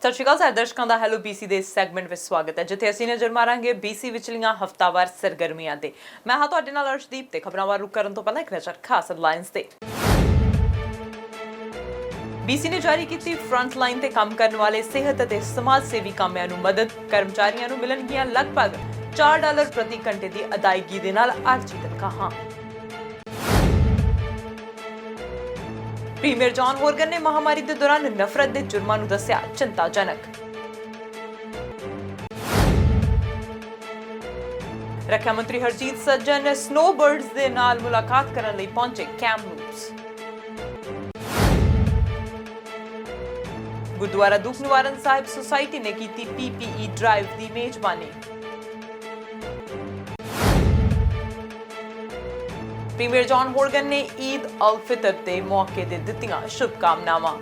ਸਤਿ ਸ਼੍ਰੀ ਅਕਾਲ ਸਾਰੇ ਦਰਸ਼ਕਾਂ ਦਾ ਹੈਲੋ BC ਦੇ ਇਸ ਸੈਗਮੈਂਟ ਵਿੱਚ ਸਵਾਗਤ ਹੈ ਜਿੱਥੇ ਅਸੀਂ ਨਜ਼ਰ ਮਾਰਾਂਗੇ BC ਵਿਚਲੀਆਂ ਹਫਤਾਵਾਰ ਸਰਗਰਮੀਆਂ ਤੇ। ਮੈਂ ਹਾਂ ਤੁਹਾਡੇ ਨਾਲ ਅਰਸ਼ਦੀਪ ਤੇ ਖਬਰਾਂ ਵੱਲ ਰੁਕ ਕਰਨ ਤੋਂ ਪਹਿਲਾਂ ਇੱਕ ਨਜ਼ਰ ਖਾਸ ਹੈਡਲਾਈਨਸ ਤੇ। BC ਨੇ ਜਾਰੀ ਕੀਤੀ ਫਰੰਟ ਲਾਈਨ ਤੇ ਕੰਮ ਕਰਨ ਵਾਲੇ ਸਿਹਤ ਅਤੇ ਸਮਾਜ ਸੇਵੀ ਕਾਮਿਆਂ ਨੂੰ ਮਦਦ। ਕਰਮਚਾਰੀਆਂ ਨੂੰ ਮਿਲਣਗੀਆਂ ਲਗਭਗ $4 ਪ੍ਰਤੀ ਘੰਟੇ ਦੀ ਅਦਾਇਗੀ ਦੇ ਨਾਲ ਆਰਜੀ ਤਨਖਾਹਾਂ। ਪ੍ਰੀਮੀਅਰ ਜੌਨ ਹੋਰਗਨ ਨੇ ਮਹਾਮਾਰੀ ਦੇ ਦੌਰਾਨ ਨਫ਼ਰਤ ਦੇ ਜੁਰਮਾਂ ਨੂੰ ਦੱਸਿਆ ਚਿੰਤਾਜਨਕ। ਰੱਖਿਆ ਮੰਤਰੀ ਹਰਜੀਤ ਸੱਜਣ ਸਨੋਬਰਡਸ ਦੇ ਨਾਲ ਮੁਲਾਕਾਤ ਕਰਨ ਲਈ ਪਹੁੰਚੇ ਕੈਮਰੂਨਸ। ਗੁਰਦੁਆਰਾ ਦੁੱਖ ਨਿਵਾਰਨ ਸਾਹਿਬ ਸੁਸਾਇਟੀ ਨੇ ਕੀਤੀ PPE ਡਰਾਈਵ ਦੀ ਮੇਜ਼ਬਾਨੀ। ਪ੍ਰੀਮੀਅਰ ਜੌਨ ਹੋਰਗਨ ਨੇ ਈਦ ਅਲ ਫਿਤਰ ਦੇ ਮੌਕੇ ਤੇ ਦਿੱਤੀਆਂ ਸ਼ੁਭਕਾਮਨਾਵਾਂ।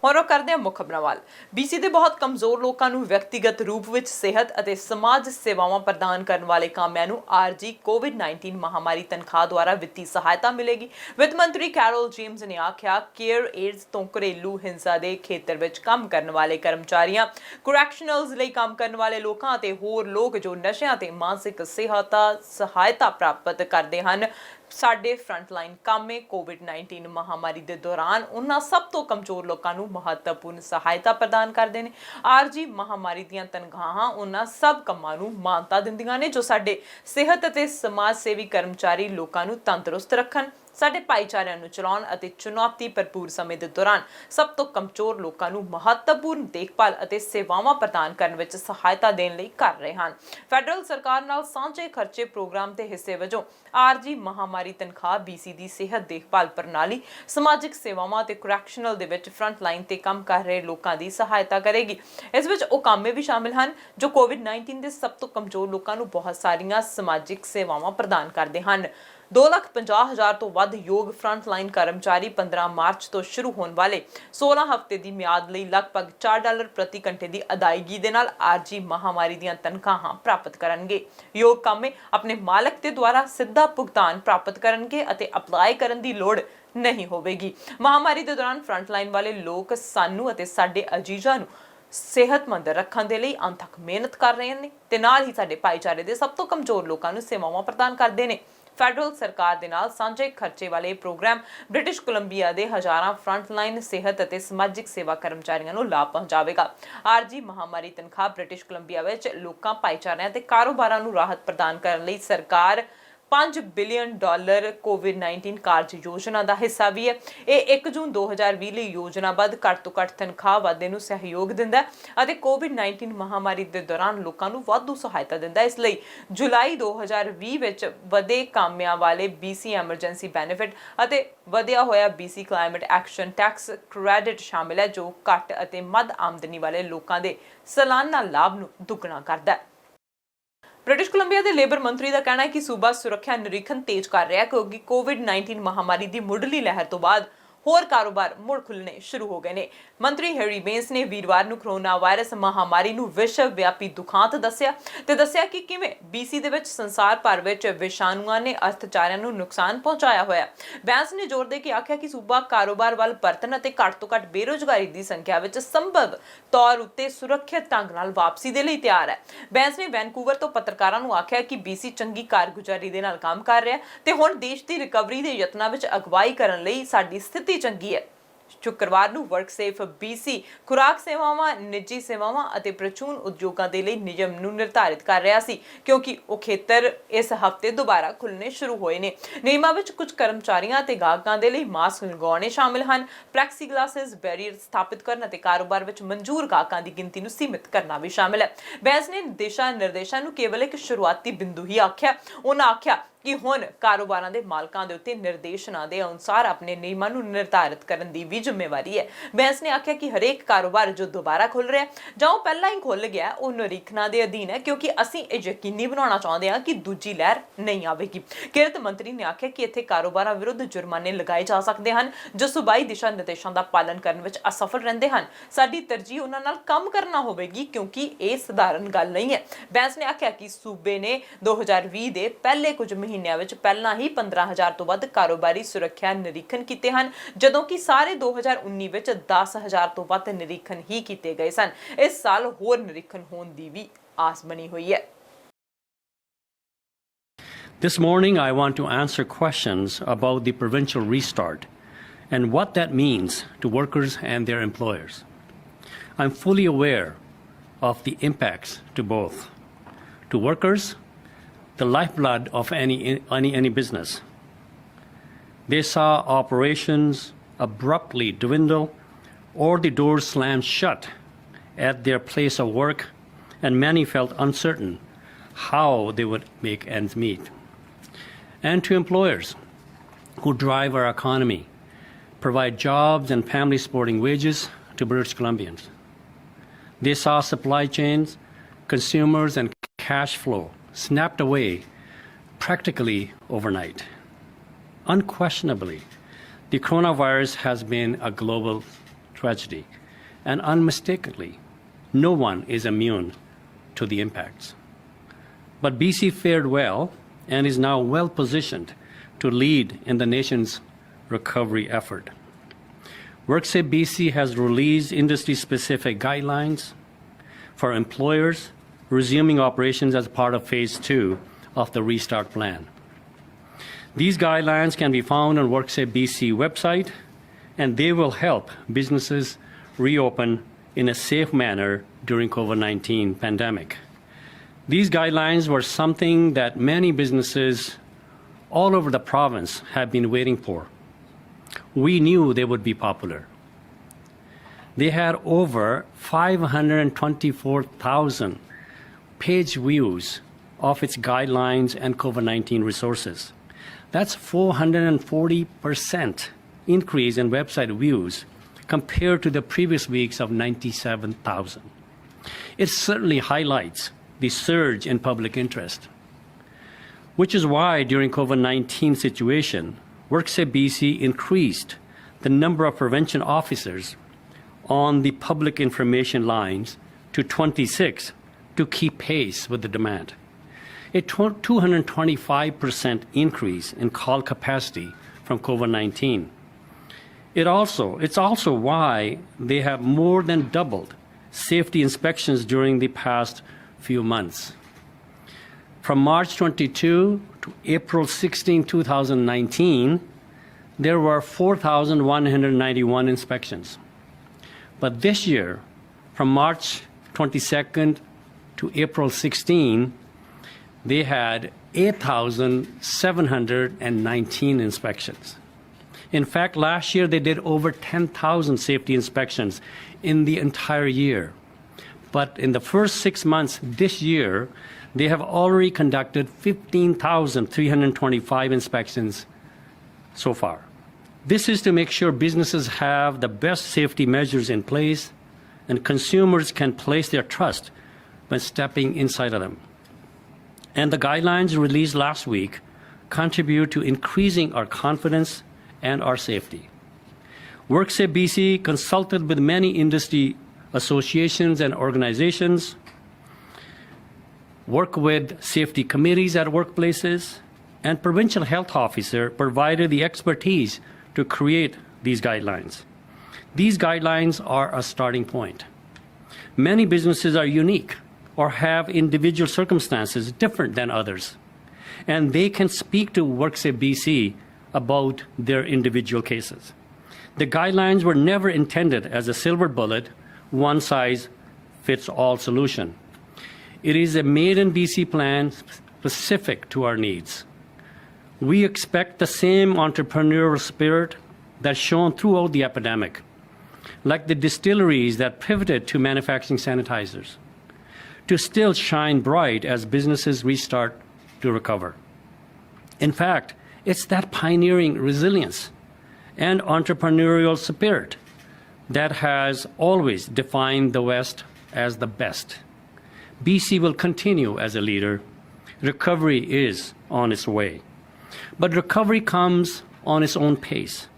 ਹੁਣ ਕਰਦੇ ਹਾਂ ਮੁੱਖ ਖਬਰਾਂ ਵੱਲ। BC ਦੇ ਬਹੁਤ ਕਮਜ਼ੋਰ ਲੋਕਾਂ ਨੂੰ ਵਿਅਕਤੀਗਤ ਰੂਪ ਵਿੱਚ ਸਿਹਤ ਅਤੇ ਸਮਾਜ ਸੇਵਾਵਾਂ ਪ੍ਰਦਾਨ ਕਰਨ ਵਾਲੇ ਕਾਮਿਆਂ ਨੂੰ ਆਰਜੀ COVID-19 ਮਹਾਮਾਰੀ ਤਨਖਾਹ ਦੁਆਰਾ ਵਿੱਤੀ ਸਹਾਇਤਾ ਮਿਲੇਗੀ। ਵਿੱਤ ਮੰਤਰੀ ਕੈਰੋਲ ਜੇਮਸ ਨੇ ਆਖਿਆ ਕੇਅਰ ਏਡਜ਼ ਤੋਂ ਘਰੇਲੂ ਹਿੰਸਾ ਦੇ ਖੇਤਰ ਵਿੱਚ ਕੰਮ ਕਰਨ ਵਾਲੇ ਕਰਮਚਾਰੀਆਂ, ਕਰੈਕਸ਼ਨਲਜ਼ ਲਈ ਕੰਮ ਕਰਨ ਵਾਲੇ ਲੋਕਾਂ ਅਤੇ ਹੋਰ ਲੋਕ ਜੋ ਨਸ਼ਿਆਂ ਤੇ ਮਾਨਸਿਕ ਸਿਹਤ ਸਹਾਇਤਾ ਪ੍ਰਾਪਤ ਕਰਦੇ ਹਨ ਸਾਡੇ ਫਰੰਟਲਾਈਨ ਕਾਮੇ COVID-19 ਮਹਾਮਾਰੀ ਦੇ ਦੌਰਾਨ ਉਹਨਾਂ ਸਭ ਤੋਂ ਕਮਜ਼ੋਰ ਲੋਕਾਂ ਨੂੰ ਮਹੱਤਵਪੂਰਨ ਸਹਾਇਤਾ ਪ੍ਰਦਾਨ ਕਰਦੇ ਨੇ। ਆਰਜੀ ਮਹਾਮਾਰੀ ਦੀਆਂ ਤਨਖਾਹਾਂ ਉਹਨਾਂ ਸਭ ਕੰਮਾਂ ਨੂੰ ਮਾਨਤਾ ਦਿੰਦੀਆਂ ਨੇ ਜੋ ਸਾਡੇ ਸਿਹਤ ਅਤੇ ਸਮਾਜ ਸੇਵੀ ਕਰਮਚਾਰੀ ਲੋਕਾਂ ਨੂੰ ਤੰਦਰੁਸਤ ਰੱਖਣ, ਸਾਡੇ ਭਾਈਚਾਰਿਆਂ ਨੂੰ ਚਲਾਉਣ ਅਤੇ ਚੁਣੌਤੀ ਭਰਪੂਰ ਸਮੇਂ ਦੇ ਦੌਰਾਨ ਸਭ ਤੋਂ ਕਮਜ਼ੋਰ ਲੋਕਾਂ ਨੂੰ ਮਹੱਤਵਪੂਰਨ ਦੇਖਭਾਲ ਅਤੇ ਸੇਵਾਵਾਂ ਪ੍ਰਦਾਨ ਕਰਨ ਵਿੱਚ ਸਹਾਇਤਾ ਦੇਣ ਲਈ ਕਰ ਰਹੇ ਹਨ। ਫੈਡਰਲ ਸਰਕਾਰ ਨਾਲ ਸਾਂਝੇ ਖਰਚੇ ਪ੍ਰੋਗਰਾਮ ਦੇ ਹਿੱਸੇ ਵਜੋਂ ਆਰਜੀ ਮਹਾਮਾਰੀ ਤਨਖਾਹ BC ਦੀ ਸਿਹਤ ਦੇਖਭਾਲ ਪ੍ਰਣਾਲੀ, ਸਮਾਜਿਕ ਸੇਵਾਵਾਂ ਅਤੇ ਕਰੈਕਸ਼ਨਲ ਦੇ ਵਿੱਚ ਫਰੰਟ ਲਾਈਨ ਤੇ ਕੰਮ ਕਰ ਰਹੇ ਲੋਕਾਂ ਦੀ ਸਹਾਇਤਾ ਕਰੇਗੀ। ਇਸ ਵਿੱਚ ਉਹ ਕਾਮੇ ਵੀ ਸ਼ਾਮਿਲ ਹਨ ਜੋ COVID-19 ਦੇ ਸਭ ਤੋਂ ਕਮਜ਼ੋਰ ਲੋਕਾਂ ਨੂੰ ਬਹੁਤ ਸਾਰੀਆਂ ਸਮਾਜਿਕ ਸੇਵਾਵਾਂ ਪ੍ਰਦਾਨ ਕਰਦੇ ਹਨ। 2,50,000 ਤੋਂ ਵੱਧ ਯੋਗ ਫਰੰਟ ਲਾਈਨ ਕਰਮਚਾਰੀ 15 ਮਾਰਚ ਤੋਂ ਸ਼ੁਰੂ ਹੋਣ ਵਾਲੇ 16 ਹਫ਼ਤੇ ਦੀ ਮਿਆਦ ਲਈ ਲਗਭਗ $4 ਪ੍ਰਤੀ ਘੰਟੇ ਦੀ ਅਦਾਇਗੀ ਦੇ ਨਾਲ ਆਰਜੀ ਮਹਾਮਾਰੀ ਦੀਆਂ ਤਨਖਾਹਾਂ ਪ੍ਰਾਪਤ ਕਰਨਗੇ। ਯੋਗ ਕਾਮੇ ਆਪਣੇ ਮਾਲਕ ਦੇ ਦੁਆਰਾ ਸਿੱਧਾ ਭੁਗਤਾਨ ਪ੍ਰਾਪਤ ਕਰਨਗੇ ਅਤੇ ਅਪਲਾਈ ਕਰਨ ਦੀ ਲੋੜ ਨਹੀਂ ਹੋਵੇਗੀ। ਮਹਾਮਾਰੀ ਦੇ ਦੌਰਾਨ ਫਰੰਟ ਲਾਈਨ ਵਾਲੇ ਲੋਕ ਸਾਨੂੰ ਅਤੇ ਸਾਡੇ ਅਜੀਜ਼ਾਂ ਨੂੰ ਸਿਹਤਮੰਦ ਰੱਖਣ ਦੇ ਲਈ ਅੰਥਕ ਮਿਹਨਤ ਕਰ ਰਹੇ ਨੇ ਤੇ ਨਾਲ ਹੀ ਸਾਡੇ ਭਾਈਚਾਰੇ ਦੇ ਸਭ ਤੋਂ ਕਮਜ਼ੋਰ ਲੋਕਾਂ ਨੂੰ ਸੇਵਾਵਾਂ ਪ੍ਰਦਾਨ ਕਰਦੇ ਨੇ। ਫੈਡਰਲ ਸਰਕਾਰ ਦੇ ਨਾਲ ਸਾਂਝੇ ਖਰਚੇ ਵਾਲੇ ਪ੍ਰੋਗਰਾਮ ਬ੍ਰਿਟਿਸ਼ ਕੋਲੰਬੀਆ ਦੇ ਹਜ਼ਾਰਾਂ ਫਰੰਟਲਾਈਨ ਸਿਹਤ ਅਤੇ ਸਮਾਜਿਕ ਸੇਵਾ ਕਰਮਚਾਰੀਆਂ ਨੂੰ ਲਾਭ ਪਹੁੰਚਾਵੇਗਾ। ਆਰਜੀ ਮਹਾਮਾਰੀ ਤਨਖਾਹ ਬ੍ਰਿਟਿਸ਼ ਕੋਲੰਬੀਆ ਵਿੱਚ ਲੋਕਾਂ, ਭਾਈਚਾਰਿਆਂ ਤੇ ਕਾਰੋਬਾਰਾਂ ਨੂੰ ਰਾਹਤ ਪ੍ਰਦਾਨ ਕਰਨ ਲਈ ਸਰਕਾਰ $5 ਬਿਲੀਅਨ COVID-19 ਕਾਰਜ ਯੋਜਨਾ ਦਾ ਹਿੱਸਾ ਵੀ ਹੈ। ਇਹ 1 ਜੂਨ 2020 ਲਈ ਯੋਜਨਾਬੱਧ ਘੱਟ ਤੋਂ ਘੱਟ ਤਨਖਾਹ ਵਾਧੇ ਨੂੰ ਸਹਿਯੋਗ ਦਿੰਦਾ ਹੈ ਅਤੇ COVID-19 ਮਹਾਮਾਰੀ ਦੇ ਦੌਰਾਨ ਲੋਕਾਂ ਨੂੰ ਵਾਧੂ ਸਹਾਇਤਾ ਦਿੰਦਾ ਹੈ। ਇਸ ਲਈ ਜੁਲਾਈ 2020 ਵਿੱਚ ਵਧੇ ਕਾਮਿਆਂ ਵਾਲੇ BC ਐਮਰਜੈਂਸੀ ਬੈਨੀਫਿਟ ਅਤੇ ਵਧਿਆ ਹੋਇਆ BC climate action tax credit ਸ਼ਾਮਿਲ ਹੈ ਜੋ ਘੱਟ ਅਤੇ ਮੱਧ ਆਮਦਨੀ ਵਾਲੇ ਲੋਕਾਂ ਦੇ ਸਾਲਾਨਾ ਲਾਭ ਨੂੰ ਦੁੱਗਣਾ ਕਰਦਾ ਹੈ। ਬ੍ਰਿਟਿਸ਼ ਕੋਲੰਬੀਆ ਦੇ ਲੇਬਰ ਮੰਤਰੀ ਦਾ ਕਹਿਣਾ ਹੈ ਕਿ ਸੂਬਾ ਸੁਰੱਖਿਆ ਨਿਰੀਖਣ ਤੇਜ਼ ਕਰ ਰਿਹਾ ਹੈ ਕਿਉਂਕਿ COVID-19 ਮਹਾਮਾਰੀ ਦੀ ਮੁੱਢਲੀ ਲਹਿਰ ਤੋਂ ਬਾਅਦ ਹੋਰ ਕਾਰੋਬਾਰ ਮੁੜ ਖੁੱਲਣੇ ਸ਼ੁਰੂ ਹੋ ਗਏ ਨੇ। ਮੰਤਰੀ ਹੈਰੀ ਬੇਂਸ ਨੇ ਵੀਰਵਾਰ ਨੂੰ ਕਰੋਨਾ ਵਾਇਰਸ ਮਹਾਮਾਰੀ ਨੂੰ ਵਿਸ਼ਵ ਵਿਆਪੀ ਦੁਖਾਂਤ ਦੱਸਿਆ ਕਿ ਕਿਵੇਂ BC ਦੇ ਵਿੱਚ ਸੰਸਾਰ ਭਰ ਵਿੱਚ ਵਿਸ਼ਾਣੂਆਂ ਨੇ ਅਰਥਚਾਰਿਆਂ ਨੂੰ ਨੁਕਸਾਨ ਪਹੁੰਚਾਇਆ ਹੋਇਆ। ਬੈਂਸ ਨੇ ਜ਼ੋਰ ਦੇ ਕੇ ਆਖਿਆ ਕਿ ਸੂਬਾ ਕਾਰੋਬਾਰ ਵੱਲ ਪਰਤਣ ਅਤੇ ਘੱਟ ਤੋਂ ਘੱਟ ਬੇਰੁਜ਼ਗਾਰੀ ਦੀ ਸੰਖਿਆ ਵਿੱਚ ਸੰਭਵ ਤੌਰ ਉੱਤੇ ਸੁਰੱਖਿਅਤ ਢੰਗ ਨਾਲ ਵਾਪਸੀ ਦੇ ਲਈ ਤਿਆਰ ਹੈ। ਬੈਂਸ ਨੇ ਵੈਨਕੂਵਰ ਤੋਂ ਪੱਤਰਕਾਰਾਂ ਨੂੰ ਆਖਿਆ ਕਿ BC ਚੰਗੀ ਕਾਰਗੁਜ਼ਾਰੀ ਦੇ ਨਾਲ ਕੰਮ ਕਰ ਰਿਹਾ ਤੇ ਹੁਣ ਦੇਸ਼ ਦੀ ਰਿਕਵਰੀ ਦੇ ਯਤਨਾਂ ਵਿੱਚ ਅਗਵਾਈ ਕਰਨ ਲਈ ਸਾਡੀ ਸਥਿਤੀ ਚੰਗੀ ਹੈ। ਸ਼ੁੱਕਰਵਾਰ ਨੂੰ ਵਰਕਸੇਫ BC ਖੁਰਾਕ ਸੇਵਾਵਾਂ, ਨਿੱਜੀ ਸੇਵਾਵਾਂ ਅਤੇ ਪ੍ਰਚੂਨ ਉਦਯੋਗਾਂ ਦੇ ਲਈ ਨਿਯਮ ਨੂੰ ਨਿਰਧਾਰਿਤ ਕਰ ਰਿਹਾ ਸੀ ਕਿਉਂਕਿ ਉਹ ਖੇਤਰ ਇਸ ਹਫ਼ਤੇ ਦੁਬਾਰਾ ਖੁੱਲ੍ਹਣੇ ਸ਼ੁਰੂ ਹੋਏ ਨੇ। ਨਿਯਮਾਂ ਵਿੱਚ ਕੁਝ ਕਰਮਚਾਰੀਆਂ ਅਤੇ ਗਾਹਕਾਂ ਦੇ ਲਈ ਮਾਸਕ ਲਗਾਉਣੇ ਸ਼ਾਮਿਲ ਹਨ, ਪਲੈਕਸੀਗਲਾਸਿਸ ਬੈਰੀਅਰ ਸਥਾਪਿਤ ਕਰਨ ਅਤੇ ਕਾਰੋਬਾਰ ਵਿੱਚ ਮਨਜ਼ੂਰ ਗਾਹਕਾਂ ਦੀ ਗਿਣਤੀ ਨੂੰ ਸੀਮਿਤ ਕਰਨਾ ਵੀ ਸ਼ਾਮਿਲ ਹੈ। ਬੈਂਸ ਨੇ ਨਿਰਦੇਸ਼ਾਂ ਨੂੰ ਕੇਵਲ ਇੱਕ ਸ਼ੁਰੂਆਤੀ ਬਿੰਦੂ ਹੀ ਆਖਿਆ। ਉਹਨਾਂ ਆਖਿਆ ਕਿ ਹੁਣ ਕਾਰੋਬਾਰਾਂ ਦੇ ਮਾਲਕਾਂ ਦੇ ਉੱਤੇ ਨਿਰਦੇਸ਼ਾਂ ਦੇ ਅਨੁਸਾਰ ਆਪਣੇ ਨਿਯਮਾਂ ਨੂੰ ਨਿਰਧਾਰਿਤ ਕਰਨ ਦੀ ਵੀ ਜ਼ਿੰਮੇਵਾਰੀ ਹੈ। ਬੈਂਸ ਨੇ ਆਖਿਆ ਕਿ ਹਰੇਕ ਕਾਰੋਬਾਰ ਜੋ ਦੁਬਾਰਾ ਖੁੱਲ ਰਿਹਾ ਜਾਂ ਉਹ ਪਹਿਲਾਂ ਹੀ ਖੁੱਲ ਗਿਆ ਉਹ ਨਿਰੀਖਣਾਂ ਦੇ ਅਧੀਨ ਹੈ ਕਿਉਂਕਿ ਅਸੀਂ ਇਹ ਯਕੀਨੀ ਬਣਾਉਣਾ ਚਾਹੁੰਦੇ ਹਾਂ ਕਿ ਦੂਜੀ ਲਹਿਰ ਨਹੀਂ ਆਵੇਗੀ। ਕਿਰਤ ਮੰਤਰੀ ਨੇ ਆਖਿਆ ਕਿ ਇੱਥੇ ਕਾਰੋਬਾਰਾਂ ਵਿਰੁੱਧ ਜੁਰਮਾਨੇ ਲਗਾਏ ਜਾ ਸਕਦੇ ਹਨ ਜੋ ਸੂਬਾਈ ਦਿਸ਼ਾ ਨਿਰਦੇਸ਼ਾਂ ਦਾ ਪਾਲਣ ਕਰਨ ਵਿੱਚ ਅਸਫਲ ਰਹਿੰਦੇ ਹਨ। ਸਾਡੀ ਤਰਜੀਹ ਉਹਨਾਂ ਨਾਲ ਕੰਮ ਕਰਨਾ ਹੋਵੇਗੀ ਕਿਉਂਕਿ ਇਹ ਸਧਾਰਨ ਗੱਲ ਨਹੀਂ ਹੈ। ਬੈਂਸ ਨੇ ਆਖਿਆ ਕਿ ਸੂਬੇ ਨੇ 2020 ਦੇ ਪਹਿਲੇ ਕੁਝ ਮਹੀਨੇ ਮਹੀਨਿਆਂ ਵਿੱਚ ਪਹਿਲਾਂ ਹੀ 15,000 ਤੋਂ ਵੱਧ ਕਾਰੋਬਾਰੀ ਸੁਰੱਖਿਆ ਨਿਰੀਖਣ ਕੀਤੇ ਹਨ, ਜਦੋਂ ਕਿ ਸਾਰੇ 2019 ਵਿੱਚ 10,000 ਤੋਂ ਵੱਧ ਨਿਰੀਖਣ ਹੀ ਕੀਤੇ ਗਏ ਸਨ। ਇਸ ਸਾਲ ਹੋਰ ਨਿਰੀਖਣ ਹੋਣ ਦੀ ਵੀ ਆਸ ਬਣੀ ਹੋਈ ਹੈ। This morning, I want to answer questions about the provincial restart and what that means to workers and their employers. I'm fully aware of the impacts to both. To workers, the lifeblood of any business. They saw operations abruptly dwindle or the doors slammed shut at their place of work, and many felt uncertain how they would make ends meet. And to employers who drive our economy, provide jobs and family supporting wages to British Columbians. They saw supply chains, consumers, and cash flow snapped away practically overnight. Unquestionably, the coronavirus has been a global tragedy, and unmistakably, no one is immune to the impacts. But BC fared well and is now well positioned to lead in the nation's recovery effort. WorkSafe BC has released industry-specific guidelines for employers resuming operations as part of Phase 2 of the Restart Plan. These guidelines can be found on WorkSafe BC website, and they will help businesses reopen in a safe manner during COVID-19 pandemic. These guidelines were something that many businesses all over the province have been waiting for. We knew they would be popular. They had over 524,000 page views of its guidelines and COVID-19 resources. That's 440% increase in website views compared to the previous weeks of 97,000. It certainly highlights the surge in public interest, which is why during COVID-19 situation, WorkSafe BC increased the number of prevention officers on the public information lines to 26 to keep pace with the demand. A 225% increase in call capacity from COVID-19. It's also why they have more than doubled safety inspections during the past few months. From March 22 to April 16, 2019, there were 4,191 inspections. But this year, from March 22nd to April 16, they had 8,719 inspections. In fact, last year they did over 10,000 safety inspections in the entire year. But in the first 6 months this year, they have already conducted 15,325 inspections so far. This is to make sure businesses have the best safety measures in place and consumers can place their trust by stepping inside of them. And the guidelines released last week contribute to increasing our confidence and our safety. WorkSafe BC consulted with many industry associations and organizations, work with safety committees at workplaces, and provincial health officer provided the expertise to create these guidelines. These guidelines are a starting point. Many businesses are unique or have individual circumstances different than others, and they can speak to WorkSafe BC about their individual cases. The guidelines were never intended as a silver bullet, one-size-fits-all solution. It is a made-in-BC plan specific to our needs. We expect the same entrepreneurial spirit that's shown throughout the epidemic, like the distilleries that pivoted to manufacturing sanitizers, to still shine bright as businesses restart to recover. In fact, it's that pioneering resilience and entrepreneurial spirit that has always defined the West as the best. BC will continue as a leader. Recovery is on its way. But recovery comes on its own pace,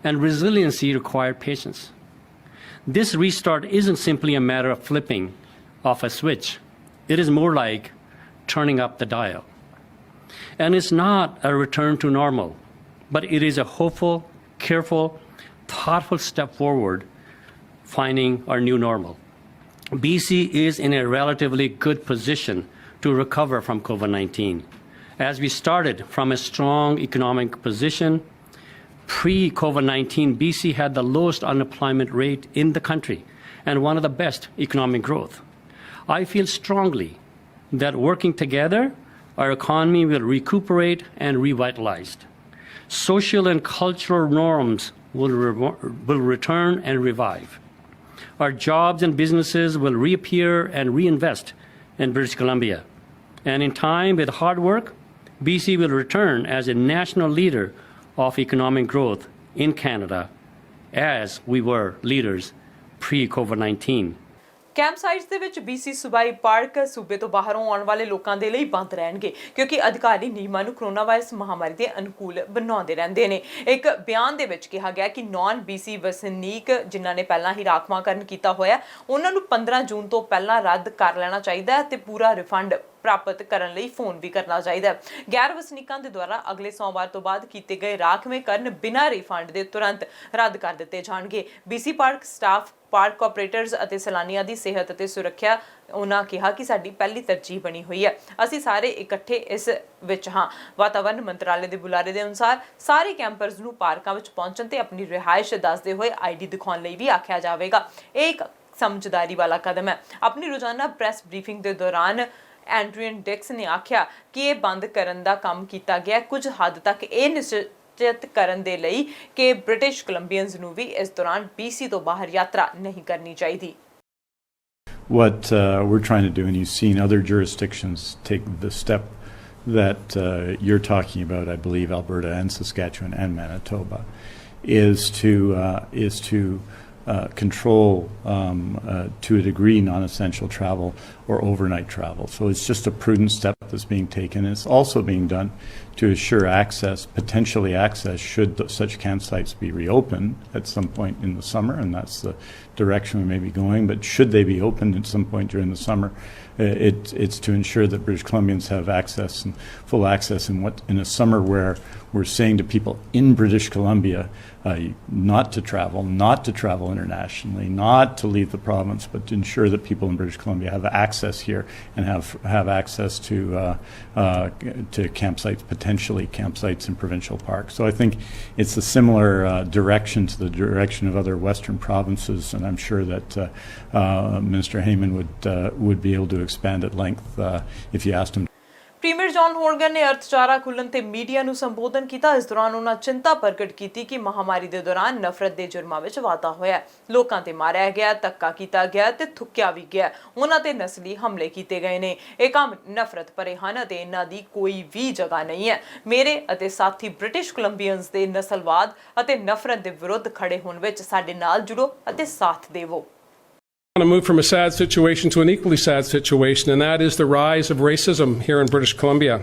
and resiliency requires patience. This restart isn't simply a matter of flipping off a switch. It is more like turning up the dial. And it's not a return to normal, but it is a hopeful, careful, thoughtful step forward, finding our new normal. BC is in a relatively good position to recover from COVID-19. As we started from a strong economic position, pre-COVID-19, BC had the lowest unemployment rate in the country and one of the best economic growth. I feel strongly that working together, our economy will recuperate and revitalize. Social and cultural norms will return and revive. Our jobs and businesses will reappear and reinvest in British Columbia. And in time, with hard work, BC will return as a national leader of economic growth in Canada, as we were leaders pre-COVID-19. Camp sites ਦੇ ਵਿੱਚ BC ਸੂਬਾਈ park ਸੂਬੇ ਤੋਂ ਬਾਹਰੋਂ ਆਉਣ ਵਾਲੇ ਲੋਕਾਂ ਦੇ ਲਈ ਬੰਦ ਰਹਿਣਗੇ ਕਿਉਂਕਿ ਅਧਿਕਾਰੀ ਨਿਯਮਾਂ ਨੂੰ ਕੋਰੋਨਾ ਵਾਇਰਸ ਮਹਾਮਾਰੀ ਦੇ ਅਨੁਕੂਲ ਬਣਾਉਂਦੇ ਰਹਿੰਦੇ ਨੇ। ਇੱਕ ਬਿਆਨ ਦੇ ਵਿੱਚ ਕਿਹਾ ਗਿਆ ਕਿ ਨਾਨ BC ਵਸਨੀਕ ਜਿਨ੍ਹਾਂ ਨੇ ਪਹਿਲਾਂ ਹੀ ਰਾਖਵਾਂਕਰਨ ਕੀਤਾ ਹੋਇਆ ਉਹਨਾਂ ਨੂੰ 15 ਜੂਨ ਤੋਂ ਪਹਿਲਾਂ ਰੱਦ ਕਰ ਲੈਣਾ ਚਾਹੀਦਾ ਹੈ ਤੇ ਪੂਰਾ ਰਿਫੰਡ ਪ੍ਰਾਪਤ ਕਰਨ ਲਈ ਫੋਨ ਵੀ ਕਰਨਾ ਚਾਹੀਦਾ ਹੈ। ਗੈਰ ਵਸਨੀਕਾਂ ਦੇ ਦੁਆਰਾ ਅਗਲੇ ਸੋਮਵਾਰ ਤੋਂ ਬਾਅਦ ਕੀਤੇ ਗਏ ਰਾਖਵੇਂਕਰਨ ਬਿਨਾਂ ਰਿਫੰਡ ਦੇ ਤੁਰੰਤ ਰੱਦ ਕਰ ਦਿੱਤੇ ਜਾਣਗੇ। BC park staff park operators ਅਤੇ ਸੈਲਾਨੀਆਂ ਦੀ ਸਿਹਤ ਅਤੇ ਸੁਰੱਖਿਆ ਉਹਨਾਂ ਕਿਹਾ ਕਿ ਸਾਡੀ ਪਹਿਲੀ ਤਰਜੀਹ ਬਣੀ ਹੋਈ ਹੈ। ਅਸੀਂ ਸਾਰੇ ਇਕੱਠੇ ਇਸ ਵਿੱਚ ਹਾਂ। ਵਾਤਾਵਰਨ ਮੰਤਰਾਲੇ ਦੇ ਬੁਲਾਰੇ ਦੇ ਅਨੁਸਾਰ ਸਾਰੇ ਕੈਂਪਰਸ ਨੂੰ ਪਾਰਕਾਂ ਵਿੱਚ ਪਹੁੰਚਣ ਤੇ ਆਪਣੀ ਰਿਹਾਇਸ਼ ਦੱਸਦੇ ਹੋਏ ID ਦਿਖਾਉਣ ਲਈ ਵੀ ਆਖਿਆ ਜਾਵੇਗਾ। ਇਹ ਇੱਕ ਸਮਝਦਾਰੀ ਵਾਲਾ ਕਦਮ ਹੈ। ਆਪਣੀ ਰੋਜ਼ਾਨਾ ਪ੍ਰੈਸ ਬਰੀਫਿੰਗ ਦੇ ਦੌਰਾਨ ਐਂਡਰੀਅਨ ਡਿਕਸ ਨੇ ਆਖਿਆ ਕਿ ਇਹ ਬੰਦ ਕਰਨ ਦਾ ਕੰਮ ਕੀਤਾ ਗਿਆ ਕੁਝ ਹੱਦ ਤੱਕ ਇਹ ਨਿਸ਼ਚਿਤ ਕਰਨ ਦੇ ਲਈ ਕਿ ਬ੍ਰਿਟਿਸ਼ ਕੋਲੰਬੀਅਨਸ ਨੂੰ ਵੀ ਇਸ ਦੌਰਾਨ BC ਤੋਂ ਬਾਹਰ ਯਾਤਰਾ ਨਹੀਂ ਕਰਨੀ ਚਾਹੀਦੀ। What we're trying to do, and you've seen other jurisdictions take the step that you're talking about, I believe Alberta and Saskatchewan and Manitoba, is to control to a degree non-essential travel or overnight travel. So it's just a prudent step that's being taken. It's also being done to assure access, potentially access, should such campsites be reopened at some point in the summer, and that's the direction we may be going. But should they be opened at some point during the summer, it's to ensure that British Columbians have access and full access in a summer where we're saying to people in British Columbia not to travel internationally, not to leave the province, but to ensure that people in British Columbia have access here and have access to campsites, potentially campsites in provincial parks. So I think it's a similar direction to the direction of other Western provinces, and I'm sure that Minister Heyman would be able to expand at length if you asked him. Premier John Horgan ਨੇ ਅਰਥਚਾਰਾ ਖੁੱਲ੍ਹਣ ਤੇ media ਨੂੰ ਸੰਬੋਧਨ ਕੀਤਾ। ਇਸ ਦੌਰਾਨ ਉਹਨਾਂ ਚਿੰਤਾ ਪ੍ਰਗਟ ਕੀਤੀ ਕਿ ਮਹਾਮਾਰੀ ਦੇ ਦੌਰਾਨ ਨਫ਼ਰਤ ਦੇ ਜੁਰਮਾਂ ਵਿੱਚ ਵਾਧਾ ਹੋਇਆ, ਲੋਕਾਂ ਤੇ ਮਾਰਿਆ ਗਿਆ, ਧੱਕਾ ਕੀਤਾ ਗਿਆ ਤੇ ਥੁੱਕਿਆ ਵੀ ਗਿਆ, ਉਹਨਾਂ ਤੇ ਨਸਲੀ ਹਮਲੇ ਕੀਤੇ ਗਏ ਨੇ। ਇਹ ਕੰਮ ਨਫ਼ਰਤ ਭਰੇ ਹਨ ਅਤੇ ਇਹਨਾਂ ਦੀ ਕੋਈ ਵੀ ਜਗ੍ਹਾ ਨਹੀਂ ਹੈ। ਮੇਰੇ ਅਤੇ ਸਾਥੀ ਬ੍ਰਿਟਿਸ਼ ਕੋਲੰਬੀਅਨਸ ਦੇ ਨਸਲਵਾਦ ਅਤੇ ਨਫ਼ਰਤ ਦੇ ਵਿਰੁੱਧ ਖੜੇ ਹੋਣ ਵਿੱਚ ਸਾਡੇ ਨਾਲ ਜੁੜੋ ਅਤੇ ਸਾਥ ਦੇਵੋ। I want to move from a sad situation to an equally sad situation, and that is the rise of racism here in British Columbia.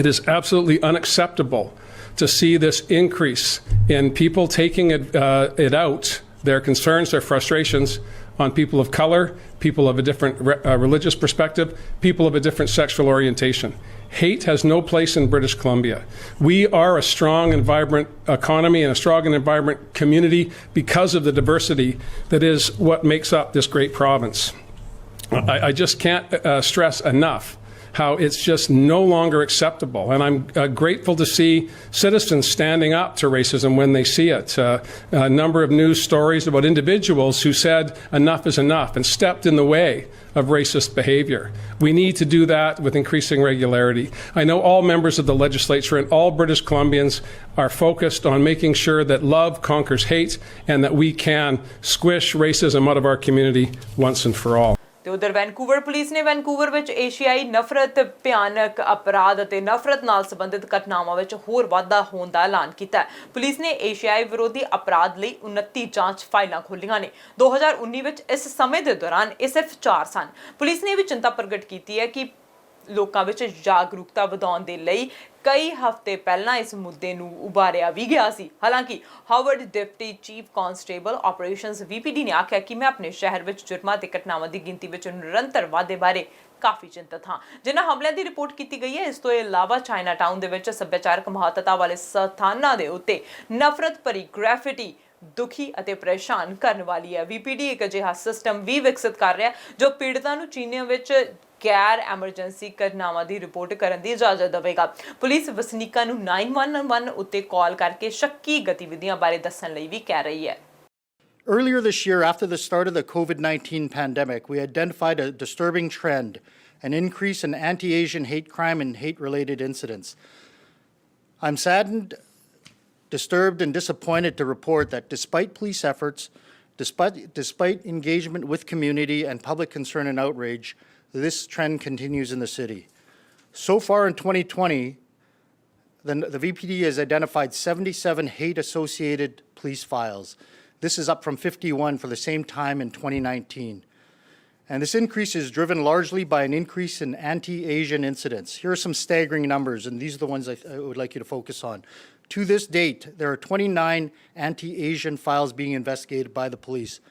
It is absolutely unacceptable to see this increase in people taking it out, their concerns, their frustrations, on people of color, people of a different religious perspective, people of a different sexual orientation. Hate has no place in British Columbia. We are a strong and vibrant economy and a strong and vibrant community because of the diversity that is what makes up this great province. I just can't stress enough how it's just no longer acceptable. And I'm grateful to see citizens standing up to racism when they see it. A number of news stories about individuals who said enough is enough and stepped in the way of racist behavior. We need to do that with increasing regularity. I know all members of the legislature and all British Columbians are focused on making sure that love conquers hate and that we can squish racism out of our community once and for all. ਤੇ ਉਧਰ Vancouver police ਨੇ Vancouver ਵਿੱਚ ਏਸ਼ੀਆਈ ਨਫ਼ਰਤ, ਭਿਆਨਕ ਅਪਰਾਧ ਅਤੇ ਨਫ਼ਰਤ ਨਾਲ ਸੰਬੰਧਿਤ ਘਟਨਾਵਾਂ ਵਿੱਚ ਹੋਰ ਵਾਧਾ ਹੋਣ ਦਾ ਐਲਾਨ ਕੀਤਾ। ਪੁਲਿਸ ਨੇ ਏਸ਼ੀਆਈ ਵਿਰੋਧੀ ਅਪਰਾਧ ਲਈ 29 ਜਾਂਚ ਫਾਈਲਾਂ ਖੋਲ੍ਹੀਆਂ ਨੇ। 2019 ਵਿੱਚ ਇਸ ਸਮੇਂ ਦੇ ਦੌਰਾਨ ਇਹ ਸਿਰਫ 4 ਸਨ। ਪੁਲਿਸ ਨੇ ਵੀ ਚਿੰਤਾ ਪ੍ਰਗਟ ਕੀਤੀ ਹੈ ਕਿ ਲੋਕਾਂ ਵਿੱਚ ਜਾਗਰੂਕਤਾ ਵਧਾਉਣ ਦੇ ਲਈ ਕਈ ਹਫ਼ਤੇ ਪਹਿਲਾਂ ਇਸ ਮੁੱਦੇ ਨੂੰ ਉਭਾਰਿਆ ਵੀ ਗਿਆ ਸੀ। ਹਾਲਾਂਕਿ Harvard deputy chief constable operations VPD ਨੇ ਆਖਿਆ ਕਿ ਮੈਂ ਆਪਣੇ ਸ਼ਹਿਰ ਵਿੱਚ ਜੁਰਮਾਂ ਤੇ ਘਟਨਾਵਾਂ ਦੀ ਗਿਣਤੀ ਵਿੱਚ ਨਿਰੰਤਰ ਵਾਧੇ ਬਾਰੇ ਕਾਫੀ ਚਿੰਤਤ ਹਾਂ। ਜਿਨ੍ਹਾਂ ਹਮਲਿਆਂ ਦੀ ਰਿਪੋਰਟ ਕੀਤੀ ਗਈ ਹੈ, ਇਸ ਤੋਂ ਇਲਾਵਾ ਚਾਈਨਾ ਟਾਊਨ ਦੇ ਵਿੱਚ ਸੱਭਿਆਚਾਰਕ ਮਹੱਤਤਾ ਵਾਲੇ ਸਥਾਨਾਂ ਦੇ ਉੱਤੇ ਨਫ਼ਰਤ ਭਰੀ ਗ੍ਰੈਫਿਟੀ ਦੁਖੀ ਅਤੇ ਪਰੇਸ਼ਾਨ ਕਰਨ ਵਾਲੀ ਹੈ। VPD ਇੱਕ ਅਜਿਹਾ ਸਿਸਟਮ ਵੀ ਵਿਕਸਿਤ ਕਰ ਰਿਹਾ ਜੋ ਪੀੜਤਾਂ ਨੂੰ ਚੀਨੀਆਂ ਵਿੱਚ ਗੈਰ ਐਮਰਜੈਂਸੀ ਘਟਨਾਵਾਂ ਦੀ ਰਿਪੋਰਟ ਕਰਨ ਦੀ ਇਜਾਜ਼ਤ ਦੇਵੇਗਾ। ਪੁਲਿਸ ਵਸਨੀਕਾਂ ਨੂੰ 911 ਉੱਤੇ ਕਾਲ ਕਰਕੇ ਸ਼ੱਕੀ ਗਤੀਵਿਧੀਆਂ ਬਾਰੇ ਦੱਸਣ ਲਈ ਵੀ ਕਹਿ ਰਹੀ ਹੈ। Earlier this year, after the start of the COVID-19 pandemic, we identified a disturbing trend, an increase in anti-Asian hate crime and hate-related incidents. I'm saddened, disturbed, and disappointed to report that despite police efforts, despite engagement with community and public concern and outrage, this trend continues in the city. So far in 2020, the VPD has identified 77 hate-associated police files. This is up from 51 for the same time in 2019. And this increase is driven largely by an increase in anti-Asian incidents. Here are some staggering numbers, and these are the ones I would like you to focus on. To this date, there are 29 anti-Asian files being investigated by the police,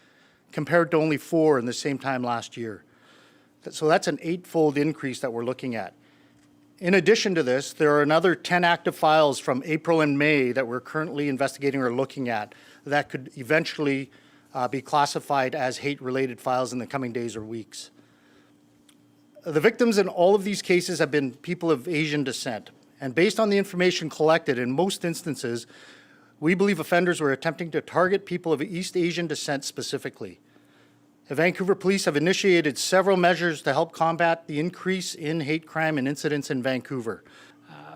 compared to only 4 in the same time last year. So that's an 8-fold increase that we're looking at. In addition to this, there are another 10 active files from April and May that we're currently investigating or looking at that could eventually be classified as hate-related files in the coming days or weeks. The victims in all of these cases have been people of Asian descent. And based on the information collected, in most instances, we believe offenders were attempting to target people of East Asian descent specifically. The Vancouver Police have initiated several measures to help combat the increase in hate crime and incidents in Vancouver.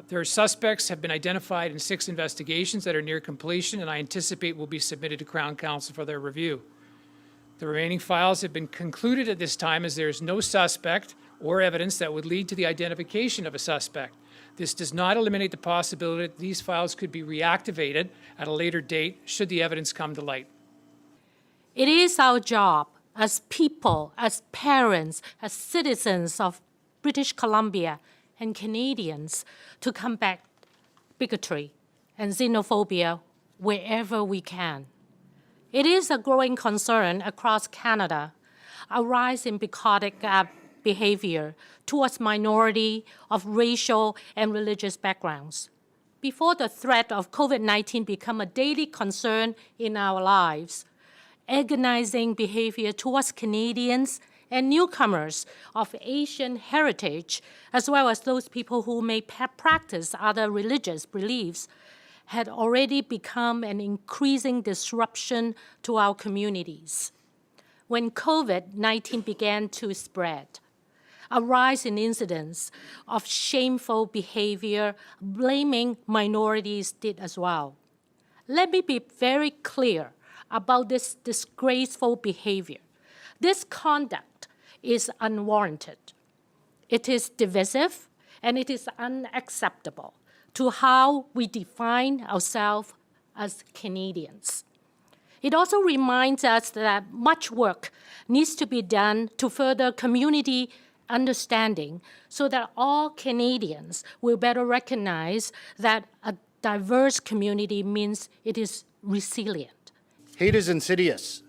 Their suspects have been identified in 6 investigations that are near completion, and I anticipate will be submitted to Crown Counsel for their review. The remaining files have been concluded at this time as there is no suspect or evidence that would lead to the identification of a suspect. This does not eliminate the possibility that these files could be reactivated at a later date should the evidence come to light. It is our job as people, as parents, as citizens of British Columbia and Canadians to combat bigotry and xenophobia wherever we can. It is a growing concern across Canada, a rise in bigotic behavior towards minority of racial and religious backgrounds. Before the threat of COVID-19 become a daily concern in our lives, agonizing behavior towards Canadians and newcomers of Asian heritage, as well as those people who may practice other religious beliefs, had already become an increasing disruption to our communities. When COVID-19 began to spread, a rise in incidents of shameful behavior blaming minorities did as well. Let me be very clear about this disgraceful behavior. This conduct is unwarranted. It is divisive, and it is unacceptable to how we define ourselves as Canadians. It also reminds us that much work needs to be done to further community understanding so that all Canadians will better recognize that a diverse community means it is resilient. Hate is insidious.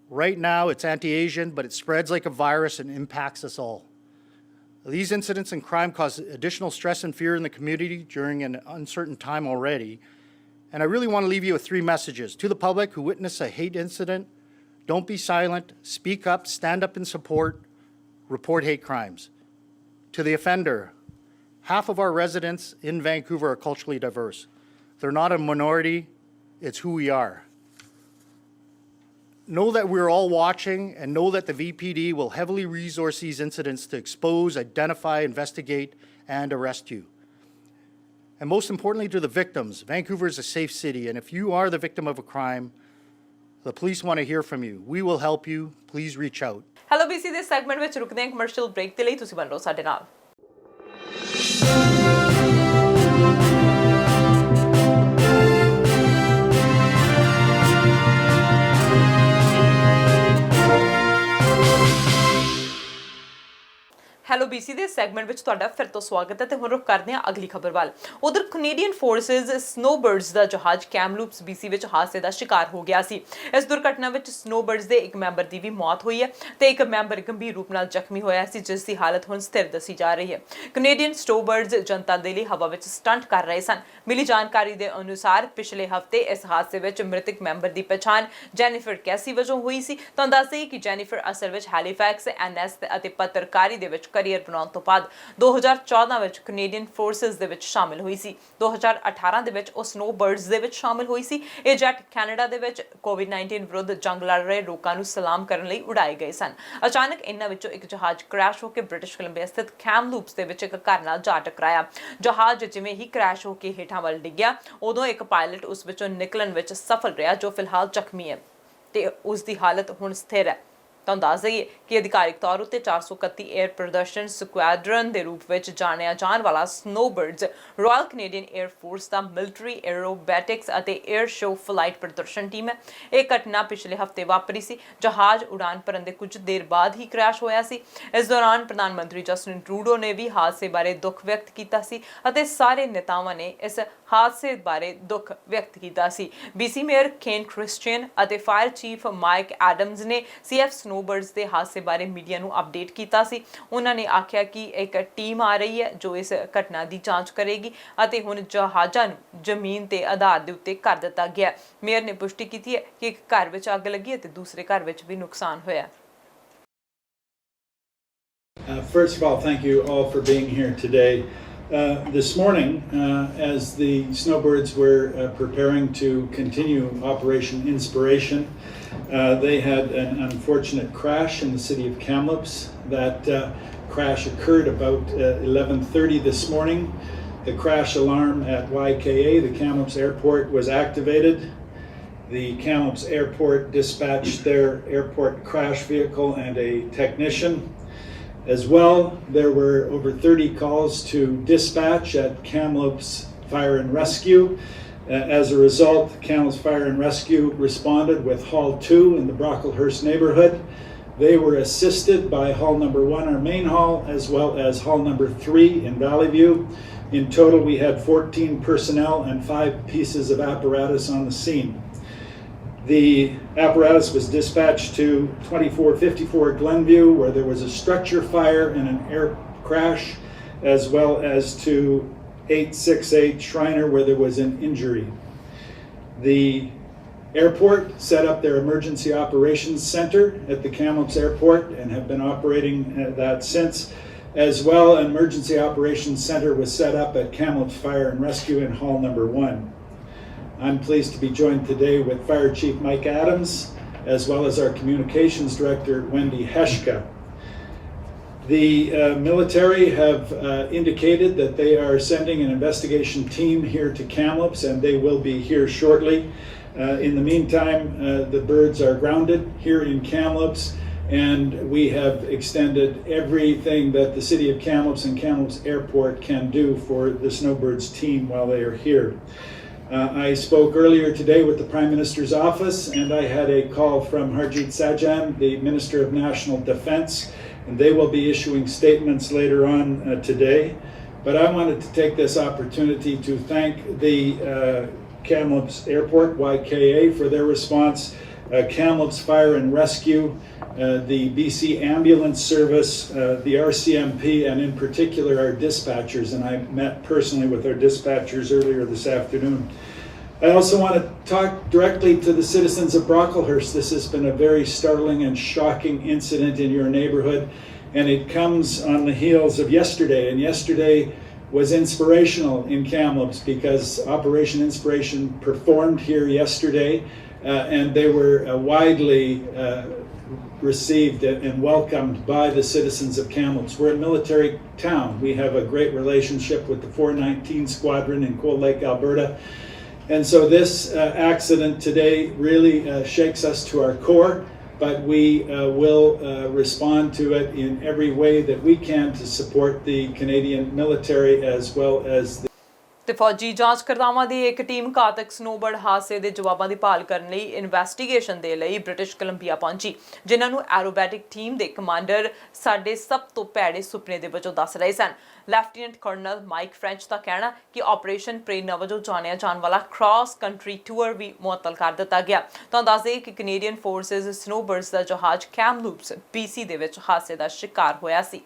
Right now, it's anti-Asian, but it spreads like a virus and impacts us all. These incidents and crime cause additional stress and fear in the community during an uncertain time already. And I really want to leave you with 3 messages. To the public who witness a hate incident, don't be silent, speak up, stand up in support, report hate crimes. To the offender, half of our residents in Vancouver are culturally diverse. They're not a minority, it's who we are. Know that we're all watching, and know that the VPD will heavily resource these incidents to expose, identify, investigate, and arrest you. And most importantly, to the victims, Vancouver is a safe city, and if you are the victim of a crime, the police want to hear from you. We will help you. Please reach out. Hello BC ਦੇ segment ਵਿੱਚ ਰੁਕਦੇ ਹਾਂ commercial break ਦੇ ਲਈ। ਤੁਸੀਂ ਬਣ ਰਹੋ ਸਾਡੇ ਨਾਲ। ਹੈਲੋ BC ਦੇ ਸੈਗਮੈਂਟ ਵਿੱਚ ਤੁਹਾਡਾ ਫਿਰ ਤੋਂ ਸਵਾਗਤ ਹੈ ਤੇ ਹੁਣ ਰੁਕ ਕਰਦੇ ਹਾਂ ਅਗਲੀ ਖਬਰ ਵੱਲ। ਉਧਰ ਕੈਨੇਡੀਅਨ ਫੋਰਸਿਸ ਸਨੋਬਰਡਸ ਦਾ ਜਹਾਜ਼ ਕੈਮਲੂਪਸ BC ਵਿੱਚ ਹਾਦਸੇ ਦਾ ਸ਼ਿਕਾਰ ਹੋ ਗਿਆ ਸੀ। ਇਸ ਦੁਰਘਟਨਾ ਵਿੱਚ ਸਨੋਬਰਡਸ ਦੇ ਇੱਕ ਮੈਂਬਰ ਦੀ ਵੀ ਮੌਤ ਹੋਈ ਹੈ ਤੇ ਇੱਕ ਮੈਂਬਰ ਗੰਭੀਰ ਰੂਪ ਨਾਲ ਜ਼ਖਮੀ ਹੋਇਆ ਸੀ, ਜਿਸ ਦੀ ਹਾਲਤ ਹੁਣ ਸਥਿਰ ਦੱਸੀ ਜਾ ਰਹੀ ਹੈ। ਕੈਨੇਡੀਅਨ ਸਨੋਬਰਡਸ ਜਨਤਾ ਦੇ ਲਈ ਹਵਾ ਵਿੱਚ ਸਟੰਟ ਕਰ ਰਹੇ ਸਨ। ਮਿਲੀ ਜਾਣਕਾਰੀ ਦੇ ਅਨੁਸਾਰ ਪਿਛਲੇ ਹਫ਼ਤੇ ਇਸ ਹਾਦਸੇ ਵਿੱਚ ਮ੍ਰਿਤਕ ਮੈਂਬਰ ਦੀ ਪਛਾਣ ਜੈਨੀਫਰ ਕੈਸੀ ਵਜੋਂ ਹੋਈ ਸੀ। ਤੁਹਾਨੂੰ ਦੱਸ ਦਈਏ ਕਿ ਜੈਨੀਫਰ ਅਸਲ ਵਿੱਚ ਹੈਲੀਫੈਕਸ NS ਅਤੇ ਪੱਤਰਕਾਰੀ ਦੇ ਵਿੱਚ ਕਰੀਅਰ ਬਣਾਉਣ ਤੋਂ ਬਾਅਦ 2014 ਵਿੱਚ ਕੈਨੇਡੀਅਨ ਫੋਰਸਿਸ ਦੇ ਵਿੱਚ ਸ਼ਾਮਿਲ ਹੋਈ ਸੀ। 2018 ਦੇ ਵਿੱਚ ਉਹ ਸਨੋਬਰਡਸ ਦੇ ਵਿੱਚ ਸ਼ਾਮਿਲ ਹੋਈ ਸੀ। ਇਹ ਜੈਟ ਕੈਨੇਡਾ ਦੇ ਵਿੱਚ COVID-19 ਵਿਰੁੱਧ ਜੰਗ ਲੜ ਰਹੇ ਲੋਕਾਂ ਨੂੰ ਸਲਾਮ ਕਰਨ ਲਈ ਉਡਾਏ ਗਏ ਸਨ। ਅਚਾਨਕ ਇਹਨਾਂ ਵਿੱਚੋਂ ਇੱਕ ਜਹਾਜ਼ ਕ੍ਰੈਸ਼ ਹੋ ਕੇ ਬ੍ਰਿਟਿਸ਼ ਕੋਲੰਬੀਆ ਸਥਿਤ ਕੈਮਲੂਪਸ ਦੇ ਵਿੱਚ ਇੱਕ ਘਰ ਨਾਲ ਜਾ ਟਕਰਾਇਆ। ਜਹਾਜ਼ ਜਿਵੇਂ ਹੀ ਕ੍ਰੈਸ਼ ਹੋ ਕੇ ਹੇਠਾਂ ਵੱਲ ਡਿੱਗਿਆ, ਉਦੋਂ ਇੱਕ ਪਾਇਲਟ ਉਸ ਵਿੱਚੋਂ ਨਿਕਲਣ ਵਿੱਚ ਸਫਲ ਰਿਹਾ, ਜੋ ਫਿਲਹਾਲ ਜ਼ਖਮੀ ਹੈ ਤੇ ਉਸ ਦੀ ਹਾਲਤ ਹੁਣ ਸਥਿਰ ਹੈ। ਤੁਹਾਨੂੰ ਦੱਸ ਦਈਏ ਕਿ ਅਧਿਕਾਰਿਕ ਤੌਰ ਉੱਤੇ 431 에ਅਰ ਪ੍ਰਦਰਸ਼ਨ ਸਕੁਐਡਰਨ ਦੇ ਰੂਪ ਵਿੱਚ ਜਾਣਿਆ ਜਾਣ ਵਾਲਾ ਸਨੋਬਰਡਸ ਰਾਇਲ ਕੈਨੇਡੀਅਨ 에ਅਰ ਫੋਰਸ ਦਾ ਮਿਲਟਰੀ ਐਰੋਬੈਟਿਕਸ ਅਤੇ 에ਅਰ ਸ਼ੋ ਫਲਾਈਟ ਪ੍ਰਦਰਸ਼ਨ ਟੀਮ ਹੈ। ਇਹ ਘਟਨਾ ਪਿਛਲੇ ਹਫ਼ਤੇ ਵਾਪਰੀ ਸੀ। ਜਹਾਜ਼ ਉਡਾਨ ਭਰਨ ਦੇ ਕੁਝ ਦੇਰ ਬਾਅਦ ਹੀ ਕ੍ਰੈਸ਼ ਹੋਇਆ ਸੀ। ਇਸ ਦੌਰਾਨ ਪ੍ਰਧਾਨ ਮੰਤਰੀ ਜਸਟਿਨ ਟਰੂਡੋ ਨੇ ਵੀ ਹਾਦਸੇ ਬਾਰੇ ਦੁੱਖ ਵਿਅਕਤ ਕੀਤਾ ਸੀ ਅਤੇ ਸਾਰੇ ਨੇਤਾਵਾਂ ਨੇ ਇਸ ਹਾਦਸੇ ਬਾਰੇ ਦੁੱਖ ਵਿਅਕਤ ਕੀਤਾ ਸੀ। BC ਮੇਅਰ ਕੇਨ ਕ੍ਰਿਸਚੀਅਨ ਅਤੇ ਫਾਇਰ ਚੀਫ ਮਾਈਕ ਐਡਮਜ਼ ਨੇ CF ਸਨੋਬਰਡਸ ਦੇ ਹਾਦਸੇ ਬਾਰੇ ਮੀਡੀਆ ਨੂੰ ਅਪਡੇਟ ਕੀਤਾ ਸੀ। ਉਹਨਾਂ ਨੇ ਆਖਿਆ ਕਿ ਇੱਕ ਟੀਮ ਆ ਰਹੀ ਹੈ ਜੋ ਇਸ ਘਟਨਾ ਦੀ ਜਾਂਚ ਕਰੇਗੀ ਅਤੇ ਹੁਣ ਜਹਾਜ਼ਾਂ ਨੂੰ ਜ਼ਮੀਨ ਤੇ ਆਧਾਰ ਦੇ ਉੱਤੇ ਕਰ ਦਿੱਤਾ ਗਿਆ। ਮੇਅਰ ਨੇ ਪੁਸ਼ਟੀ ਕੀਤੀ ਹੈ ਕਿ ਇੱਕ ਘਰ ਵਿੱਚ ਅੱਗ ਲੱਗੀ ਅਤੇ ਦੂਸਰੇ ਘਰ ਵਿੱਚ ਵੀ ਨੁਕਸਾਨ ਹੋਇਆ। First of all, thank you all for being here today. This morning, as the snowbirds were preparing to continue Operation Inspiration, they had an unfortunate crash in the city of Kamloops. That crash occurred about 11:30 this morning. The crash alarm at YKA, the Kamloops airport, was activated. The Kamloops airport dispatched their airport crash vehicle and a technician. As well, there were over 30 calls to dispatch at Kamloops Fire and Rescue. As a result, Kamloops Fire and Rescue responded with Hall 2 in the Brocklehurst neighborhood. They were assisted by Hall number 1, our main hall, as well as Hall number 3 in Valley View. In total, we had 14 personnel and 5 pieces of apparatus on the scene. The apparatus was dispatched to 2454 Glenview, where there was a structure fire and an air crash, as well as to 868 Shriner, where there was an injury. The airport set up their emergency operations center at the Kamloops airport and have been operating that since. As well, an emergency operations center was set up at Kamloops Fire and Rescue in Hall number 1. I'm pleased to be joined today with Fire Chief Mike Adams, as well as our Communications Director, Wendy Heshka. The military have indicated that they are sending an investigation team here to Kamloops, and they will be here shortly. In the meantime, the birds are grounded here in Kamloops, and we have extended everything that the City of Kamloops and Kamloops Airport can do for the Snowbirds team while they are here. I spoke earlier today with the Prime Minister's office, and I had a call from Harjit Sajjan, the Minister of National Defense, and they will be issuing statements later on today. But I wanted to take this opportunity to thank the Kamloops Airport, YKA, for their response, Kamloops Fire and Rescue, the BC Ambulance Service, the RCMP, and in particular our dispatchers, and I met personally with our dispatchers earlier this afternoon. I also want to talk directly to the citizens of Brocklehurst. This has been a very startling and shocking incident in your neighborhood, and it comes on the heels of yesterday, and yesterday was inspirational in Kamloops because Operation Inspiration performed here yesterday, and they were widely received and welcomed by the citizens of Kamloops. We're a military town. We have a great relationship with the 419 Squadron in Cold Lake, Alberta. And so this accident today really shakes us to our core, but we will respond to it in every way that we can to support the Canadian military as well as the ਤੇ ਫੌਜੀ ਜਾਂਚਕਰਤਾਵਾਂ ਦੀ ਇੱਕ team ਘਾਤਕ ਸਨੋਬਰਡ ਹਾਦਸੇ ਦੇ ਜਵਾਬਾਂ ਦੀ ਭਾਲ ਕਰਨ ਲਈ investigation ਦੇ ਲਈ ਬ੍ਰਿਟਿਸ਼ ਕੋਲੰਬੀਆ ਪਹੁੰਚੀ, ਜਿਨ੍ਹਾਂ ਨੂੰ ਐਰੋਬੈਟਿਕ ਟੀਮ ਦੇ ਕਮਾਂਡਰ ਸਾਡੇ ਸਭ ਤੋਂ ਭੈੜੇ ਸੁਪਨੇ ਦੇ ਵਜੋਂ ਦੱਸ ਰਹੇ ਸਨ। ਲੈਫਟੀਨੈਂਟ ਕਰਨਲ ਮਾਈਕ ਫ੍ਰੈਂਚ ਦਾ ਕਹਿਣਾ ਕਿ ਆਪਰੇਸ਼ਨ ਪ੍ਰੇਰਨਾ ਵਜੋਂ ਜਾਣਿਆ ਜਾਣ ਵਾਲਾ ਕ੍ਰਾਸ ਕੰਟਰੀ ਟੂਰ ਵੀ ਮੁਅੱਤਲ ਕਰ ਦਿੱਤਾ ਗਿਆ। ਤਾਂ ਦੱਸ ਦੇਈਏ ਕਿ ਕੈਨੇਡੀਅਨ ਫੋਰਸਿਸ ਸਨੋਬਰਡਸ ਦਾ ਜਹਾਜ਼ ਕੈਮਲੂਪਸ BC ਦੇ ਵਿੱਚ ਹਾਦਸੇ ਦਾ ਸ਼ਿਕਾਰ ਹੋਇਆ ਸੀ।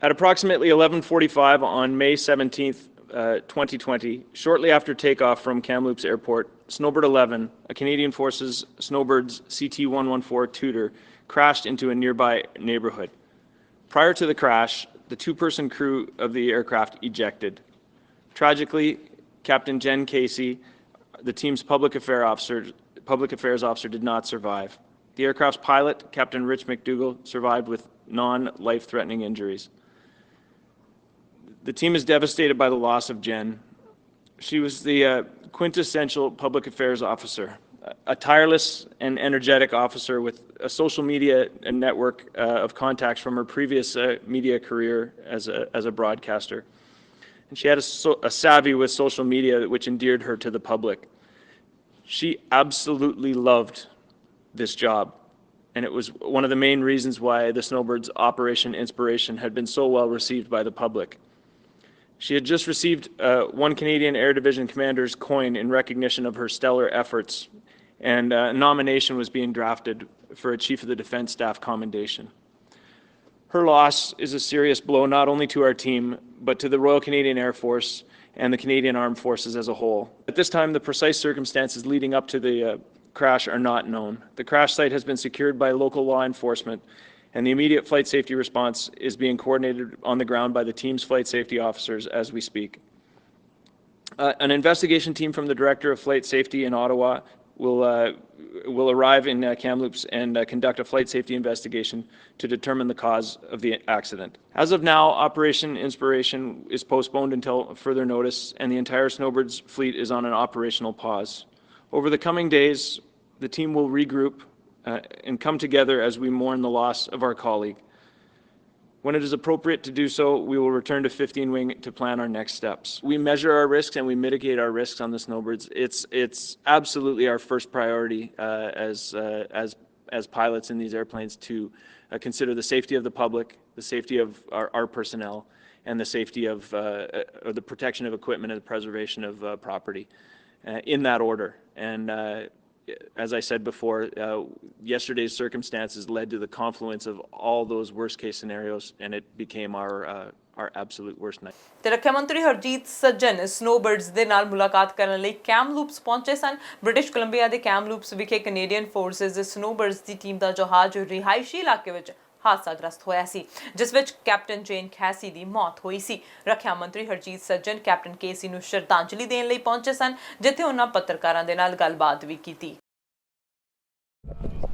At approximately 11:45 on May 17th, 2020, shortly after takeoff from Kamloops Airport, Snowbird 11, a Canadian Forces Snowbird's CT-114 Tudor, crashed into a nearby neighborhood. Prior to the crash, the two-person crew of the aircraft ejected. Tragically, Captain Jen Casey, the team's public affairs officer, did not survive. The aircraft's pilot, Captain Rich McDougall, survived with non-life-threatening injuries. The team is devastated by the loss of Jen. She was the quintessential public affairs officer, a tireless and energetic officer with a social media network of contacts from her previous media career as a broadcaster. And she had a savvy with social media which endeared her to the public. She absolutely loved this job, and it was one of the main reasons why the Snowbirds Operation Inspiration had been so well received by the public. She had just received one Canadian Air Division Commander's coin in recognition of her stellar efforts, and a nomination was being drafted for a Chief of the Defence Staff commendation. Her loss is a serious blow not only to our team, but to the Royal Canadian Air Force and the Canadian Armed Forces as a whole. At this time, the precise circumstances leading up to the crash are not known. The crash site has been secured by local law enforcement, and the immediate flight safety response is being coordinated on the ground by the team's flight safety officers as we speak. An investigation team from the Director of Flight Safety in Ottawa will arrive in Kamloops and conduct a flight safety investigation to determine the cause of the accident. As of now, Operation Inspiration is postponed until further notice, and the entire Snowbirds fleet is on an operational pause. Over the coming days, the team will regroup and come together as we mourn the loss of our colleague. When it is appropriate to do so, we will return to 15 Wing to plan our next steps. We measure our risks and we mitigate our risks on the Snowbirds. It's absolutely our first priority as pilots in these airplanes to consider the safety of the public, the safety of our personnel, and the safety of the protection of equipment and the preservation of property in that order. And as I said before, yesterday's circumstances led to the confluence of all those worst case scenarios, and it became our absolute worst night. ਤੇ ਰੱਖਿਆ ਮੰਤਰੀ ਹਰਜੀਤ ਸੱਜਣ ਸਨੋਬਰਡਸ ਦੇ ਨਾਲ ਮੁਲਾਕਾਤ ਕਰਨ ਲਈ Kamloops ਪਹੁੰਚੇ ਸਨ। British Columbia ਦੇ ਕੈਮਲੂਪਸ ਵਿਖੇ ਕੈਨੇਡੀਅਨ ਫੋਰਸਿਸ ਸਨੋਬਰਡਸ ਦੀ ਟੀਮ ਦਾ ਜਹਾਜ਼ ਰਿਹਾਇਸ਼ੀ ਇਲਾਕੇ ਵਿੱਚ ਹਾਦਸਾਗ੍ਰਸਤ ਹੋਇਆ ਸੀ, ਜਿਸ ਵਿੱਚ ਕੈਪਟਨ ਜੇਨ ਕੈਸੀ ਦੀ ਮੌਤ ਹੋਈ ਸੀ। ਰੱਖਿਆ ਮੰਤਰੀ ਹਰਜੀਤ ਸੱਜਣ ਕੈਪਟਨ ਕੇਸੀ ਨੂੰ ਸ਼ਰਧਾਂਜਲੀ ਦੇਣ ਲਈ ਪਹੁੰਚੇ ਸਨ, ਜਿੱਥੇ ਉਹਨਾਂ ਪੱਤਰਕਾਰਾਂ ਦੇ ਨਾਲ ਗੱਲਬਾਤ ਵੀ ਕੀਤੀ।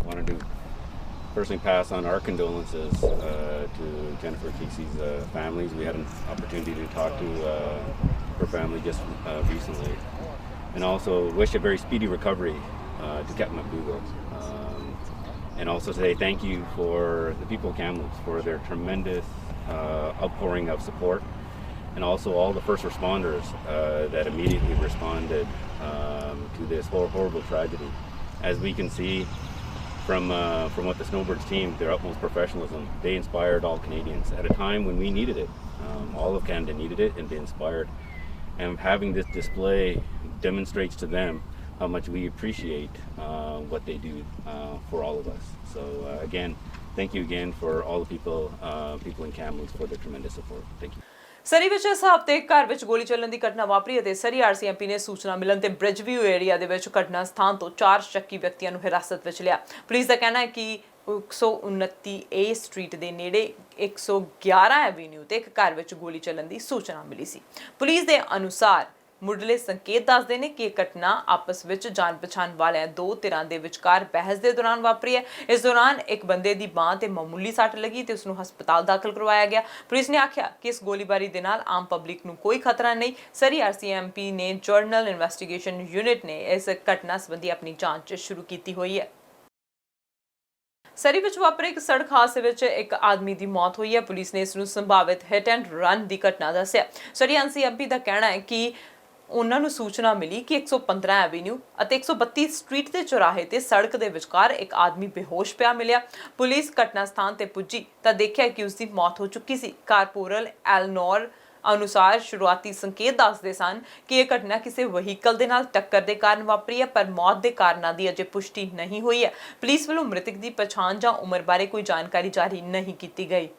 Wanted to personally pass on our condolences to Jennifer Casey's families. We had an opportunity to talk to her family just recently, and also wish a very speedy recovery to Captain McDougall. And also say thank you for the people of Kamloops for their tremendous outpouring of support, and also all the first responders that immediately responded to this horrible tragedy. As we can see from what the Snowbirds team, their utmost professionalism, they inspired all Canadians at a time when we needed it. All of Canada needed it, and they inspired. And having this display demonstrates to them how much we appreciate what they do for all of us. So again, thank you again for all the people in Kamloops for their tremendous support. Thank you. ਸਰੀ ਵਿੱਚ ਇਸ ਹਫ਼ਤੇ ਘਰ ਵਿੱਚ ਗੋਲੀ ਚੱਲਣ ਦੀ ਘਟਨਾ ਵਾਪਰੀ ਅਤੇ ਸਰੀ RCMP ਨੇ ਸੂਚਨਾ ਮਿਲਣ ਤੇ ਬ੍ਰਿਜਵਿਊ ਏਰੀਆ ਦੇ ਵਿੱਚ ਘਟਨਾ ਸਥਾਨ ਤੋਂ 4 ਸ਼ੱਕੀ ਵਿਅਕਤੀਆਂ ਨੂੰ ਹਿਰਾਸਤ ਵਿੱਚ ਲਿਆ। ਪੁਲਿਸ ਦਾ ਕਹਿਣਾ ਹੈ ਕਿ 129A ਸਟਰੀਟ ਦੇ ਨੇੜੇ 111 ਐਵੀਨਿਊ ਤੇ ਇੱਕ ਘਰ ਵਿੱਚ ਗੋਲੀ ਚੱਲਣ ਦੀ ਸੂਚਨਾ ਮਿਲੀ ਸੀ। ਪੁਲਿਸ ਦੇ ਅਨੁਸਾਰ ਮੁੱਢਲੇ ਸੰਕੇਤ ਦੱਸਦੇ ਨੇ ਕਿ ਇਹ ਘਟਨਾ ਆਪਸ ਵਿੱਚ ਜਾਣ ਪਛਾਣ ਵਾਲਿਆਂ ਦੋ ਧਿਰਾਂ ਦੇ ਵਿਚਕਾਰ ਬਹਿਸ ਦੇ ਦੌਰਾਨ ਵਾਪਰੀ ਹੈ। ਇਸ ਦੌਰਾਨ ਇੱਕ ਬੰਦੇ ਦੀ ਬਾਂਹ ਤੇ ਮਾਮੂਲੀ ਸੱਟ ਲੱਗੀ ਤੇ ਉਸ ਨੂੰ ਹਸਪਤਾਲ ਦਾਖਲ ਕਰਵਾਇਆ ਗਿਆ। ਪੁਲਿਸ ਨੇ ਆਖਿਆ ਕਿ ਇਸ ਗੋਲੀਬਾਰੀ ਦੇ ਨਾਲ ਆਮ ਪਬਲਿਕ ਨੂੰ ਕੋਈ ਖਤਰਾ ਨਹੀਂ। ਸਰੀ RCMP ਨੇ ਜਰਨਲ ਇਨਵੈਸਟੀਗੇਸ਼ਨ ਯੂਨਿਟ ਨੇ ਇਸ ਘਟਨਾ ਸੰਬੰਧੀ ਆਪਣੀ ਜਾਂਚ ਸ਼ੁਰੂ ਕੀਤੀ ਹੋਈ ਹੈ। ਸਰੀ ਵਿੱਚ ਵਾਪਰੇ ਇੱਕ ਸੜਕ ਹਾਦਸੇ ਵਿੱਚ ਇੱਕ ਆਦਮੀ ਦੀ ਮੌਤ ਹੋਈ ਹੈ। ਪੁਲਿਸ ਨੇ ਇਸ ਨੂੰ ਸੰਭਾਵਿਤ ਹਿੱਟ ਐਂਡ ਰਨ ਦੀ ਘਟਨਾ ਦੱਸਿਆ। ਸਰੀ ਐਨਸੀਐਮਪੀ ਦਾ ਕਹਿਣਾ ਹੈ ਕਿ ਉਹਨਾਂ ਨੂੰ ਸੂਚਨਾ ਮਿਲੀ ਕਿ 115 ਐਵੇਨਿਊ ਅਤੇ 132 ਸਟਰੀਟ ਦੇ ਚੌਰਾਹੇ ਤੇ ਸੜਕ ਦੇ ਵਿਚਕਾਰ ਇੱਕ ਆਦਮੀ ਬੇਹੋਸ਼ ਪਿਆ ਮਿਲਿਆ। ਪੁਲਿਸ ਘਟਨਾ ਸਥਾਨ ਤੇ ਪੁੱਜੀ ਤਾਂ ਦੇਖਿਆ ਕਿ ਉਸ ਦੀ ਮੌਤ ਹੋ ਚੁੱਕੀ ਸੀ। ਕਾਰਪੋਰਲ ਐਲਨੋਰ ਅਨੁਸਾਰ ਸ਼ੁਰੂਆਤੀ ਸੰਕੇਤ ਦੱਸਦੇ ਸਨ ਕਿ ਇਹ ਘਟਨਾ ਕਿਸੇ ਵਹੀਕਲ ਦੇ ਨਾਲ ਟੱਕਰ ਦੇ ਕਾਰਨ ਵਾਪਰੀ ਹੈ, ਪਰ ਮੌਤ ਦੇ ਕਾਰਨਾਂ ਦੀ ਅਜੇ ਪੁਸ਼ਟੀ ਨਹੀਂ ਹੋਈ ਹੈ। ਪੁਲਿਸ ਵੱਲੋਂ ਮ੍ਰਿਤਕ ਦੀ ਪਛਾਣ ਜਾਂ ਉਮਰ ਬਾਰੇ ਕੋਈ ਜਾਣਕਾਰੀ ਜਾਰੀ ਨਹੀਂ ਕੀਤੀ ਗਈ।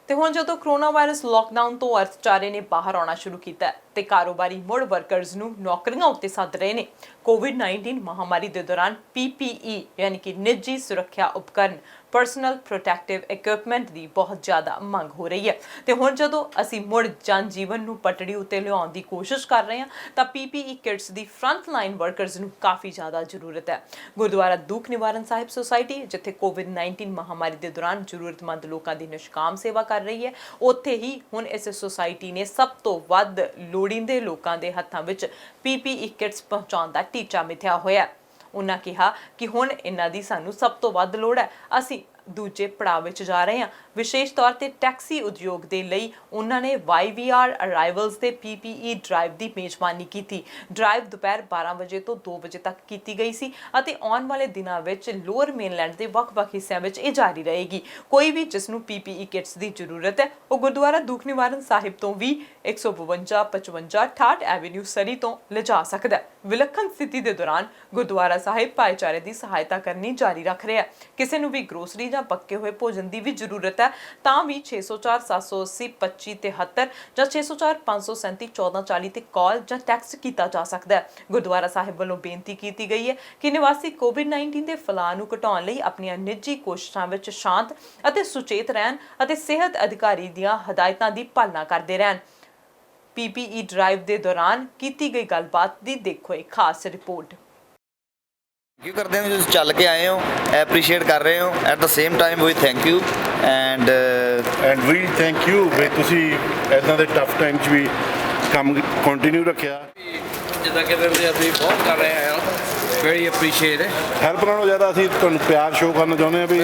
ਤੇ ਹੁਣ ਜਦੋਂ ਕਰੋਨਾ ਵਾਇਰਸ ਲੋਕਡਾਊਨ ਤੋਂ ਅਰਥਚਾਰੇ ਨੇ ਬਾਹਰ ਆਉਣਾ ਸ਼ੁਰੂ ਕੀਤਾ ਤੇ ਕਾਰੋਬਾਰੀ ਮੁੜ ਵਰਕਰਸ ਨੂੰ ਨੌਕਰੀਆਂ ਉੱਤੇ ਸੱਦ ਰਹੇ ਨੇ, COVID-19 ਮਹਾਮਾਰੀ ਦੇ ਦੌਰਾਨ PPE ਯਾਨੀ ਕਿ ਨਿੱਜੀ ਸੁਰੱਖਿਆ ਉਪਕਰਨ ਪਰਸਨਲ ਪ੍ਰੋਟੈਕਟਿਵ ਇਕਵਿਪਮੈਂਟ ਦੀ ਬਹੁਤ ਜ਼ਿਆਦਾ ਮੰਗ ਹੋ ਰਹੀ ਹੈ। ਤੇ ਹੁਣ ਜਦੋਂ ਅਸੀਂ ਮੁੜ ਜਨ ਜੀਵਨ ਨੂੰ ਪਟੜੀ ਉੱਤੇ ਲਿਆਉਣ ਦੀ ਕੋਸ਼ਿਸ਼ ਕਰ ਰਹੇ ਹਾਂ ਤਾਂ PPE ਕਿਟਸ ਦੀ ਫਰੰਟ ਲਾਈਨ ਵਰਕਰਸ ਨੂੰ ਕਾਫੀ ਜ਼ਿਆਦਾ ਜ਼ਰੂਰਤ ਹੈ। ਗੁਰਦੁਆਰਾ ਦੁੱਖ ਨਿਵਾਰਨ ਸਾਹਿਬ ਸੁਸਾਇਟੀ, ਜਿੱਥੇ COVID-19 ਮਹਾਮਾਰੀ ਦੇ ਦੌਰਾਨ ਜ਼ਰੂਰਤਮੰਦ ਲੋਕਾਂ ਦੀ ਨਿਸ਼ਕਾਮ ਸੇਵਾ ਕਰ ਰਹੀ ਹੈ, ਉੱਥੇ ਹੀ ਹੁਣ ਇਸ ਸੁਸਾਇਟੀ ਨੇ ਸਭ ਤੋਂ ਵੱਧ ਲੋੜੀਂਦੇ ਲੋਕਾਂ ਦੇ ਹੱਥਾਂ ਵਿੱਚ PPE ਕਿਟਸ ਪਹੁੰਚਾਉਣ ਦਾ ਟੀਚਾ ਮਿਥਿਆ ਹੋਇਆ। ਉਹਨਾਂ ਕਿਹਾ ਕਿ ਹੁਣ ਇਹਨਾਂ ਦੀ ਸਾਨੂੰ ਸਭ ਤੋਂ ਵੱਧ ਲੋੜ ਹੈ। ਅਸੀਂ ਦੂਜੇ ਪੜਾਅ ਵਿੱਚ ਜਾ ਰਹੇ ਹਾਂ। ਵਿਸ਼ੇਸ਼ ਤੌਰ ਤੇ ਟੈਕਸੀ ਉਦਯੋਗ ਦੇ ਲਈ ਉਹਨਾਂ ਨੇ YVR ਅਰਾਈਵਲਸ ਦੇ PPE ਡਰਾਈਵ ਦੀ ਮੇਜ਼ਬਾਨੀ ਕੀਤੀ। ਡਰਾਈਵ ਦੁਪਹਿਰ 12 ਵਜੇ ਤੋਂ 2 ਵਜੇ ਤੱਕ ਕੀਤੀ ਗਈ ਸੀ ਅਤੇ ਆਉਣ ਵਾਲੇ ਦਿਨਾਂ ਵਿੱਚ ਲੋਅਰ ਮੇਨਲੈਂਡ ਦੇ ਵੱਖ-ਵੱਖ ਹਿੱਸਿਆਂ ਵਿੱਚ ਇਹ ਜਾਰੀ ਰਹੇਗੀ। ਕੋਈ ਵੀ ਜਿਸ ਨੂੰ PPE ਕਿਟਸ ਦੀ ਜ਼ਰੂਰਤ ਹੈ ਉਹ ਗੁਰਦੁਆਰਾ ਦੁੱਖ ਨਿਵਾਰਨ ਸਾਹਿਬ ਤੋਂ ਵੀ 152, 55, 68 ਐਵੇਨਿਊ ਸਰੀ ਤੋਂ ਲਿਜਾ ਸਕਦਾ ਹੈ। ਵਿਲੱਖਣ ਸਥਿਤੀ ਦੇ ਦੌਰਾਨ ਗੁਰਦੁਆਰਾ ਸਾਹਿਬ ਭਾਈਚਾਰੇ ਦੀ ਸਹਾਇਤਾ ਕਰਨੀ ਜਾਰੀ ਰੱਖ ਰਿਹਾ ਹੈ। ਕਿਸੇ ਨੂੰ ਵੀ ਗਰੋਸਰੀ ਜਾਂ ਪੱਕੇ ਹੋਏ ਭੋਜਨ ਦੀ ਵੀ ਜ਼ਰੂਰਤ ਹੈ ਤਾਂ ਵੀ 604 780 2573 ਜਾਂ 604 537 1440 ਤੇ ਕਾਲ ਜਾਂ ਟੈਕਸਟ ਕੀਤਾ ਜਾ ਸਕਦਾ ਹੈ। ਗੁਰਦੁਆਰਾ ਸਾਹਿਬ ਵੱਲੋਂ ਬੇਨਤੀ ਕੀਤੀ ਗਈ ਹੈ ਕਿ ਨਿਵਾਸੀ COVID-19 ਦੇ ਫੈਲਾਅ ਨੂੰ ਘਟਾਉਣ ਲਈ ਆਪਣੀਆਂ ਨਿੱਜੀ ਕੋਸ਼ਿਸ਼ਾਂ ਵਿੱਚ ਸ਼ਾਂਤ ਅਤੇ ਸੁਚੇਤ ਰਹਿਣ ਅਤੇ ਸਿਹਤ ਅਧਿਕਾਰੀ ਦੀਆਂ ਹਦਾਇਤਾਂ ਦੀ ਪਾਲਣਾ ਕਰਦੇ ਰਹਿਣ। PPE ਡਰਾਈਵ ਦੇ ਦੌਰਾਨ ਕੀਤੀ ਗਈ ਗੱਲਬਾਤ ਦੀ ਦੇਖੋ ਇੱਕ ਖਾਸ ਰਿਪੋਰਟ। ਥੈਂਕ ਯੂ ਕਰਦੇ ਹਾਂ, ਤੁਸੀਂ ਚੱਲ ਕੇ ਆਏ ਹੋ, ਐਪਰੀਸ਼ੀਏਟ ਕਰ ਰਹੇ ਹੋ। ਐਟ ਦ ਸੇਮ ਟਾਈਮ ਵੀ ਥੈਂਕ ਯੂ ਐਂਡ ਵੀ ਥੈਂਕ ਯੂ ਵੀ ਤੁਸੀਂ ਇੱਦਾਂ ਦੇ ਟਫ ਟਾਈਮ 'ਚ ਵੀ ਕੰਮ ਕੰਟੀਨਿਊ ਰੱਖਿਆ। ਜਿੱਦਾਂ ਕਿ ਅਸੀਂ ਬਹੁਤ ਕਰ ਰਹੇ ਹਾਂ, ਵੈਰੀ ਐਪਰੀਸ਼ੀਏਟ ਹੈ। ਹੈਲਪ ਨਾਲੋਂ ਜ਼ਿਆਦਾ ਅਸੀਂ ਤੁਹਾਨੂੰ ਪਿਆਰ ਸ਼ੋਅ ਕਰਨਾ ਚਾਹੁੰਦੇ ਹਾਂ ਵੀ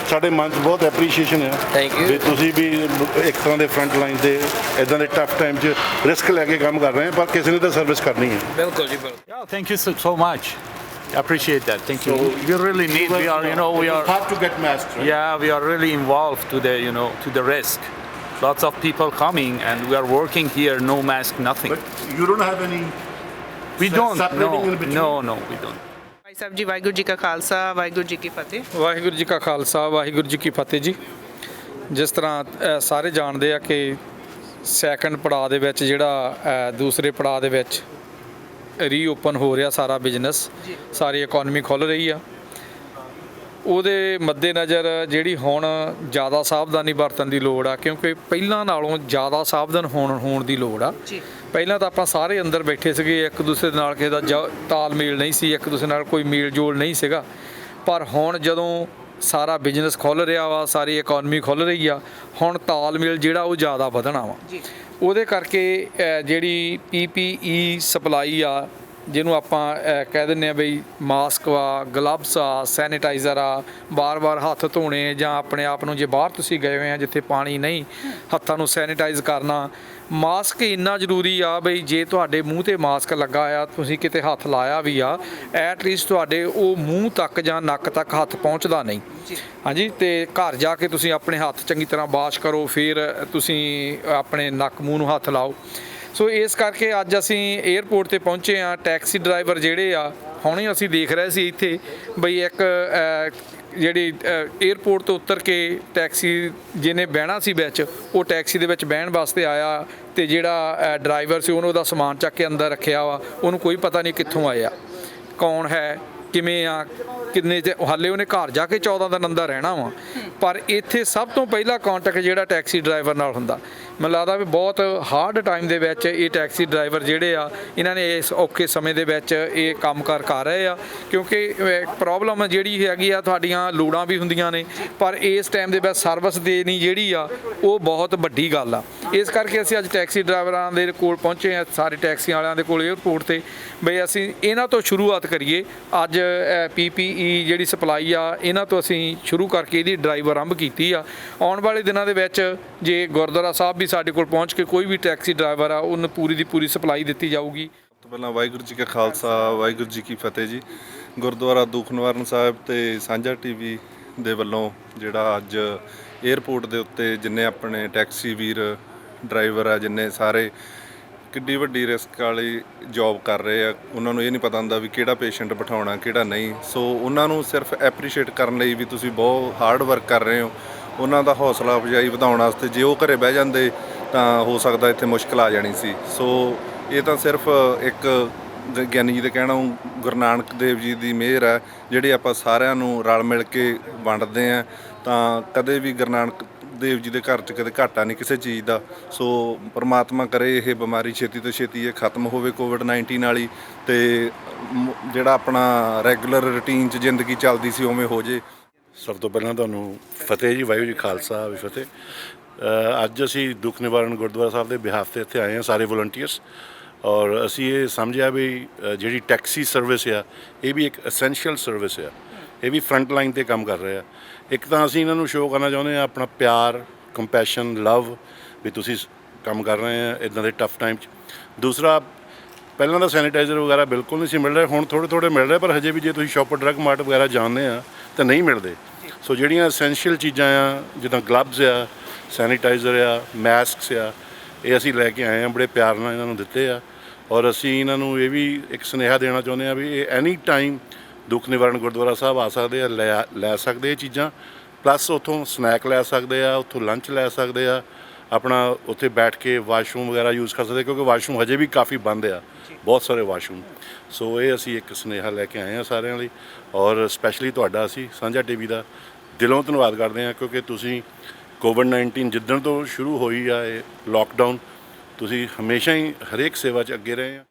ਸਾਡੇ ਮਨ 'ਚ ਬਹੁਤ ਐਪਰੀਸ਼ੀਏਸ਼ਨ ਹੈ ਵੀ ਤੁਸੀਂ ਵੀ ਇੱਕ ਤਰ੍ਹਾਂ ਦੇ ਫਰੰਟ ਲਾਈਨ ਦੇ ਇੱਦਾਂ ਦੇ ਟਫ ਟਾਈਮ 'ਚ ਰਿਸਕ ਲੈ ਕੇ ਕੰਮ ਕਰ ਰਹੇ ਹੋ, ਪਰ ਕਿਸੇ ਨੇ ਤਾਂ ਸਰਵਿਸ ਕਰਨੀ ਹੈ। ਬਿਲਕੁਲ ਜੀ, ਬਿਲਕੁਲ। Thank you so much. I appreciate that. Thank you. We really need. We are, we are hard to get masks. Right? Yeah, we are really involved to the, to the risk. Lots of people coming, and we are working here. No mask, nothing. But you don't have any. We don't. No, we don't. Bhai Sahib ji, Waheguru ji ਕਾ ਖਾਲਸਾ, ਵਾਹਿਗੁਰੂ ਜੀ ਕੀ ਫਤਿਹ। ਵਾਹਿਗੁਰੂ ਜੀ ਕਾ ਖਾਲਸਾ, ਵਾਹਿਗੁਰੂ ਜੀ ਕੀ ਫਤਿਹ ਜੀ। ਜਿਸ ਤਰ੍ਹਾਂ ਸਾਰੇ ਜਾਣਦੇ ਆ ਕਿ second ਪੜਾਅ ਦੇ ਵਿੱਚ ਜਿਹੜਾ ਦੂਸਰੇ ਪੜਾਅ ਦੇ ਵਿੱਚ ਰੀਓਪਨ ਹੋ ਰਿਹਾ ਸਾਰਾ ਬਿਜ਼ਨਸ, ਸਾਰੀ ਇਕਨੋਮੀ ਖੁੱਲ੍ਹ ਰਹੀ ਆ। ਉਹਦੇ ਮੱਦੇਨਜ਼ਰ ਜਿਹੜੀ ਹੁਣ ਜ਼ਿਆਦਾ ਸਾਵਧਾਨੀ ਵਰਤਣ ਦੀ ਲੋੜ ਆ, ਕਿਉਂਕਿ ਪਹਿਲਾਂ ਨਾਲੋਂ ਜ਼ਿਆਦਾ ਸਾਵਧਾਨ ਹੋਣ ਦੀ ਲੋੜ ਆ। ਪਹਿਲਾਂ ਤਾਂ ਆਪਾਂ ਸਾਰੇ ਅੰਦਰ ਬੈਠੇ ਸੀਗੇ, ਇੱਕ ਦੂਸਰੇ ਦੇ ਨਾਲ ਕਿਸੇ ਦਾ ਤਾਲਮੇਲ ਨਹੀਂ ਸੀ, ਇੱਕ ਦੂਸਰੇ ਨਾਲ ਕੋਈ ਮੇਲ ਜੋਲ ਨਹੀਂ ਸੀਗਾ। ਪਰ ਹੁਣ ਜਦੋਂ ਸਾਰਾ ਬਿਜ਼ਨਸ ਖੁੱਲ੍ਹ ਰਿਹਾ ਵਾ, ਸਾਰੀ ਇਕਨੋਮੀ ਖੁੱਲ੍ਹ ਰਹੀ ਆ, ਹੁਣ ਤਾਲਮੇਲ ਜਿਹੜਾ ਉਹ ਜ਼ਿਆਦਾ ਵਧਣਾ ਵਾ। ਉਹਦੇ ਕਰਕੇ ਜਿਹੜੀ PPE ਸਪਲਾਈ ਆ, ਜਿਹਨੂੰ ਆਪਾਂ ਕਹਿ ਦਿੰਦੇ ਆ ਬਈ ਮਾਸਕ ਵਾ, ਗਲਵਸ ਆ, ਸੈਨੀਟਾਈਜ਼ਰ ਆ, ਬਾਰ-ਬਾਰ ਹੱਥ ਧੋਣੇ, ਜਾਂ ਆਪਣੇ ਆਪ ਨੂੰ ਜੇ ਬਾਹਰ ਤੁਸੀਂ ਗਏ ਹੋਏ ਆ ਜਿੱਥੇ ਪਾਣੀ ਨਹੀਂ, ਹੱਥਾਂ ਨੂੰ ਸੈਨੀਟਾਈਜ਼ ਕਰਨਾ। ਮਾਸਕ ਇੰਨਾ ਜ਼ਰੂਰੀ ਆ ਬਈ ਜੇ ਤੁਹਾਡੇ ਮੂੰਹ 'ਤੇ ਮਾਸਕ ਲੱਗਾ ਆ, ਤੁਸੀਂ ਕਿਤੇ ਹੱਥ ਲਾਇਆ ਵੀ ਆ, ਐਟਲੀਸਟ ਤੁਹਾਡੇ ਉਹ ਮੂੰਹ ਤੱਕ ਜਾਂ ਨੱਕ ਤੱਕ ਹੱਥ ਪਹੁੰਚਦਾ ਨਹੀਂ। ਹਾਂਜੀ, ਤੇ ਘਰ ਜਾ ਕੇ ਤੁਸੀਂ ਆਪਣੇ ਹੱਥ ਚੰਗੀ ਤਰ੍ਹਾਂ ਵਾਸ਼ ਕਰੋ, ਫਿਰ ਤੁਸੀਂ ਆਪਣੇ ਨੱਕ ਮੂੰਹ ਨੂੰ ਹੱਥ ਲਾਓ। ਸੋ ਇਸ ਕਰਕੇ ਅੱਜ ਅਸੀਂ ਏਅਰਪੋਰਟ 'ਤੇ ਪਹੁੰਚੇ ਹਾਂ। ਟੈਕਸੀ ਡਰਾਈਵਰ ਜਿਹੜੇ ਆ, ਹੁਣੇ ਅਸੀਂ ਦੇਖ ਰਹੇ ਸੀ ਇੱਥੇ ਬਈ ਇੱਕ ਜਿਹੜੀ ਏਅਰਪੋਰਟ ਤੋਂ ਉਤਰ ਕੇ ਟੈਕਸੀ ਜਿਹਨੇ ਬਹਿਣਾ ਸੀ ਵਿੱਚ, ਉਹ ਟੈਕਸੀ ਦੇ ਵਿੱਚ ਬਹਿਣ ਵਾਸਤੇ ਆਇਆ, ਅਤੇ ਜਿਹੜਾ ਡਰਾਈਵਰ ਸੀ ਉਹਨੂੰ ਉਹਦਾ ਸਮਾਨ ਚੱਕ ਕੇ ਅੰਦਰ ਰੱਖਿਆ ਵਾ। ਉਹਨੂੰ ਕੋਈ ਪਤਾ ਨਹੀਂ ਕਿੱਥੋਂ ਆਇਆ, ਕੌਣ ਹੈ, ਕਿਵੇਂ ਆ, ਕਿੰਨੇ ਹਾਲੇ ਉਹਨੇ ਘਰ ਜਾ ਕੇ 14 ਦਿਨ ਅੰਦਰ ਰਹਿਣਾ ਵਾ। ਪਰ ਇੱਥੇ ਸਭ ਤੋਂ ਪਹਿਲਾ ਕੰਟੈਕਟ ਜਿਹੜਾ ਟੈਕਸੀ ਡਰਾਈਵਰ ਨਾਲ ਹੁੰਦਾ। ਮੈਨੂੰ ਲੱਗਦਾ ਵੀ ਬਹੁਤ ਹਾਰਡ ਟਾਈਮ ਦੇ ਵਿੱਚ ਇਹ ਟੈਕਸੀ ਡਰਾਈਵਰ ਜਿਹੜੇ ਆ, ਇਹਨਾਂ ਨੇ ਇਸ ਔਖੇ ਸਮੇਂ ਦੇ ਵਿੱਚ ਇਹ ਕੰਮ ਕਰ ਰਹੇ ਆ, ਕਿਉਂਕਿ ਪ੍ਰੋਬਲਮ ਜਿਹੜੀ ਹੈਗੀ ਆ, ਤੁਹਾਡੀਆਂ ਲੋੜਾਂ ਵੀ ਹੁੰਦੀਆਂ ਨੇ, ਪਰ ਇਸ ਟਾਈਮ ਦੇ ਵਿੱਚ ਸਰਵਿਸ ਦੇਣੀ ਜਿਹੜੀ ਆ ਉਹ ਬਹੁਤ ਵੱਡੀ ਗੱਲ ਆ। ਇਸ ਕਰਕੇ ਅਸੀਂ ਅੱਜ ਟੈਕਸੀ ਡਰਾਈਵਰਾਂ ਦੇ ਕੋਲ ਪਹੁੰਚੇ ਹਾਂ, ਸਾਰੇ ਟੈਕਸੀਆਂ ਵਾਲਿਆਂ ਦੇ ਕੋਲ ਏਅਰਪੋਰਟ ਤੇ, ਬਈ ਅਸੀਂ ਇਹਨਾਂ ਤੋਂ ਸ਼ੁਰੂਆਤ ਕਰੀਏ। ਅੱਜ PPE ਜਿਹੜੀ ਸਪਲਾਈ ਆ ਇਹਨਾਂ ਤੋਂ ਅਸੀਂ ਸ਼ੁਰੂ ਕਰਕੇ ਇਹਦੀ ਡਰਾਈਵ ਆਰੰਭ ਕੀਤੀ ਆ। ਆਉਣ ਵਾਲੇ ਦਿਨਾਂ ਦੇ ਵਿੱਚ ਜੇ ਗੁਰਦੁਆਰਾ ਸਾਹਿਬ ਵੀ ਸਾਡੇ ਕੋਲ ਪਹੁੰਚ ਕੇ ਕੋਈ ਵੀ ਟੈਕਸੀ ਡਰਾਈਵਰ ਆ ਉਹਨੂੰ ਪੂਰੀ ਦੀ ਪੂਰੀ ਸਪਲਾਈ ਦਿੱਤੀ ਜਾਊਗੀ। ਪਹਿਲਾਂ ਵਾਹਿਗੁਰੂ ਜੀ ਕਾ ਖਾਲਸਾ ਵਾਹਿਗੁਰੂ ਜੀ ਕੀ ਫਤਿਹ ਜੀ। ਗੁਰਦੁਆਰਾ ਦੁੱਖ ਨਿਵਾਰਨ ਸਾਹਿਬ ਤੇ ਸਾਂਝਾ TV ਦੇ ਵੱਲੋਂ ਜਿਹੜਾ ਅੱਜ ਏਅਰਪੋਰਟ ਦੇ ਉੱਤੇ ਜਿੰਨੇ ਆਪਣੇ ਟੈਕਸੀ ਵੀਰ ਡਰਾਈਵਰ ਆ, ਜਿੰਨੇ ਸਾਰੇ ਕਿੱਡੀ ਵੱਡੀ ਰਿਸਕ ਵਾਲੀ ਜੌਬ ਕਰ ਰਹੇ ਆ, ਉਹਨਾਂ ਨੂੰ ਇਹ ਨਹੀਂ ਪਤਾ ਹੁੰਦਾ ਵੀ ਕਿਹੜਾ ਪੇਸ਼ੈਂਟ ਬਿਠਾਉਣਾ ਕਿਹੜਾ ਨਹੀਂ। ਸੋ ਉਹਨਾਂ ਨੂੰ ਸਿਰਫ ਐਪਰੀਸ਼ੀਏਟ ਕਰਨ ਲਈ ਵੀ ਤੁਸੀਂ ਬਹੁਤ ਹਾਰਡ ਵਰਕ ਕਰ ਰਹੇ ਹੋ, ਉਹਨਾਂ ਦਾ ਹੌਸਲਾ ਅਫਜ਼ਾਈ ਵਧਾਉਣ ਵਾਸਤੇ। ਜੇ ਉਹ ਘਰੇ ਬਹਿ ਜਾਂਦੇ ਤਾਂ ਹੋ ਸਕਦਾ ਇੱਥੇ ਮੁਸ਼ਕਿਲ ਆ ਜਾਣੀ ਸੀ। ਸੋ ਇਹ ਤਾਂ ਸਿਰਫ ਇੱਕ ਗਿਆਨੀ ਜੀ ਦੇ ਕਹਿਣਾ, ਗੁਰੂ ਨਾਨਕ ਦੇਵ ਜੀ ਦੀ ਮਿਹਰ ਹੈ ਜਿਹੜੀ ਆਪਾਂ ਸਾਰਿਆਂ ਨੂੰ ਰਲ ਮਿਲ ਕੇ ਵੰਡਦੇ ਹਾਂ। ਤਾਂ ਕਦੇ ਵੀ ਗੁਰੂ ਨਾਨਕ ਦੇਵ ਜੀ ਦੇ ਘਰ 'ਚ ਕਦੇ ਘਾਟਾ ਨਹੀਂ ਕਿਸੇ ਚੀਜ਼ ਦਾ। ਸੋ ਪਰਮਾਤਮਾ ਕਰੇ ਇਹ ਬਿਮਾਰੀ ਛੇਤੀ ਤੋਂ ਛੇਤੀ ਇਹ ਖਤਮ ਹੋਵੇ COVID-19 ਵਾਲੀ, ਅਤੇ ਜਿਹੜਾ ਆਪਣਾ ਰੈਗੂਲਰ ਰੂਟੀਨ 'ਚ ਜ਼ਿੰਦਗੀ ਚੱਲਦੀ ਸੀ ਉਵੇਂ ਹੋ ਜੇ। ਸਭ ਤੋਂ ਪਹਿਲਾਂ ਤੁਹਾਨੂੰ ਫਤਿਹ ਜੀ, ਵਾਹਿਗੁਰੂ ਜੀ ਖਾਲਸਾ ਵੀ ਫਤਿਹ। ਅੱਜ ਅਸੀਂ ਦੁੱਖ ਨਿਵਾਰਨ ਗੁਰਦੁਆਰਾ ਸਾਹਿਬ ਦੇ ਬਿਹਾਫ 'ਤੇ ਇੱਥੇ ਆਏ ਹਾਂ ਸਾਰੇ ਵਲੰਟੀਅਰਸ, ਔਰ ਅਸੀਂ ਇਹ ਸਮਝਿਆ ਵੀ ਜਿਹੜੀ ਟੈਕਸੀ ਸਰਵਿਸ ਆ ਇਹ ਵੀ ਇੱਕ ਐਸੈਂਸ਼ੀਅਲ ਸਰਵਿਸ ਆ, ਇਹ ਵੀ ਫਰੰਟ ਲਾਈਨ 'ਤੇ ਕੰਮ ਕਰ ਰਹੇ ਆ। ਇੱਕ ਤਾਂ ਅਸੀਂ ਇਹਨਾਂ ਨੂੰ ਸ਼ੋਅ ਕਰਨਾ ਚਾਹੁੰਦੇ ਹਾਂ ਆਪਣਾ ਪਿਆਰ, ਕੰਪੈਸ਼ਨ, ਲਵ ਵੀ ਤੁਸੀਂ ਕੰਮ ਕਰ ਰਹੇ ਆ ਇੱਦਾਂ ਦੇ ਟਫ ਟਾਈਮ 'ਚ। ਦੂਸਰਾ, ਪਹਿਲਾਂ ਤਾਂ ਸੈਨੀਟਾਈਜ਼ਰ ਵਗੈਰਾ ਬਿਲਕੁਲ ਨਹੀਂ ਸੀ ਮਿਲ ਰਹੇ, ਹੁਣ ਥੋੜ੍ਹੇ ਮਿਲ ਰਹੇ, ਪਰ ਹਜੇ ਵੀ ਜੇ ਤੁਸੀਂ ਸ਼ੌਪਰ ਡਰੱਗ ਮਾਰਟ ਵਗੈਰਾ ਜਾਂਦੇ ਆ ਤਾਂ ਨਹੀਂ ਮਿਲਦੇ। ਸੋ ਜਿਹੜੀਆਂ ਐਸੈਂਸ਼ੀਅਲ ਚੀਜ਼ਾਂ ਆ ਜਿੱਦਾਂ ਗਲਵਜ਼ ਆ, ਸੈਨੀਟਾਈਜ਼ਰ ਆ, ਮਾਸਕਸ ਆ, ਇਹ ਅਸੀਂ ਲੈ ਕੇ ਆਏ ਹਾਂ, ਬੜੇ ਪਿਆਰ ਨਾਲ ਇਹਨਾਂ ਨੂੰ ਦਿੱਤੇ ਆ। ਔਰ ਅਸੀਂ ਇਹਨਾਂ ਨੂੰ ਇਹ ਵੀ ਇੱਕ ਸੁਨੇਹਾ ਦੇਣਾ ਚਾਹੁੰਦੇ ਹਾਂ ਵੀ ਇਹ ਐਨੀ ਟਾਈਮ ਦੁੱਖ ਨਿਵਾਰਨ ਗੁਰਦੁਆਰਾ ਸਾਹਿਬ ਆ ਸਕਦੇ ਆ, ਲੈ ਸਕਦੇ ਇਹ ਚੀਜ਼ਾਂ, ਪਲੱਸ ਉੱਥੋਂ ਸਨੈਕ ਲੈ ਸਕਦੇ ਆ, ਉੱਥੋਂ ਲੰਚ ਲੈ ਸਕਦੇ ਆ, ਆਪਣਾ ਉੱਥੇ ਬੈਠ ਕੇ ਵਾਸ਼ਰੂਮ ਵਗੈਰਾ ਯੂਜ਼ ਕਰ ਸਕਦੇ, ਕਿਉਂਕਿ ਵਾਸ਼ਰੂਮ ਹਜੇ ਵੀ ਕਾਫੀ ਬੰਦ ਆ, ਬਹੁਤ ਸਾਰੇ ਵਾਸ਼ਰੂਮ। ਸੋ ਇਹ ਅਸੀਂ ਇੱਕ ਸੁਨੇਹਾ ਲੈ ਕੇ ਆਏ ਹਾਂ ਸਾਰਿਆਂ ਲਈ, ਔਰ ਸਪੈਸ਼ਲੀ ਤੁਹਾਡਾ ਅਸੀਂ ਸਾਂਝਾ TV ਦਾ ਦਿਲੋਂ ਧੰਨਵਾਦ ਕਰਦੇ ਹਾਂ, ਕਿਉਂਕਿ ਤੁਸੀਂ COVID-19 ਜਿੱਦਣ ਤੋਂ ਸ਼ੁਰੂ ਹੋਈ ਆ ਇਹ ਲੋਕਡਾਊਨ, ਤੁਸੀਂ ਹਮੇਸ਼ਾ ਹੀ ਹਰੇਕ ਸੇਵਾ 'ਚ ਅੱਗੇ ਰਹੇ ਆ।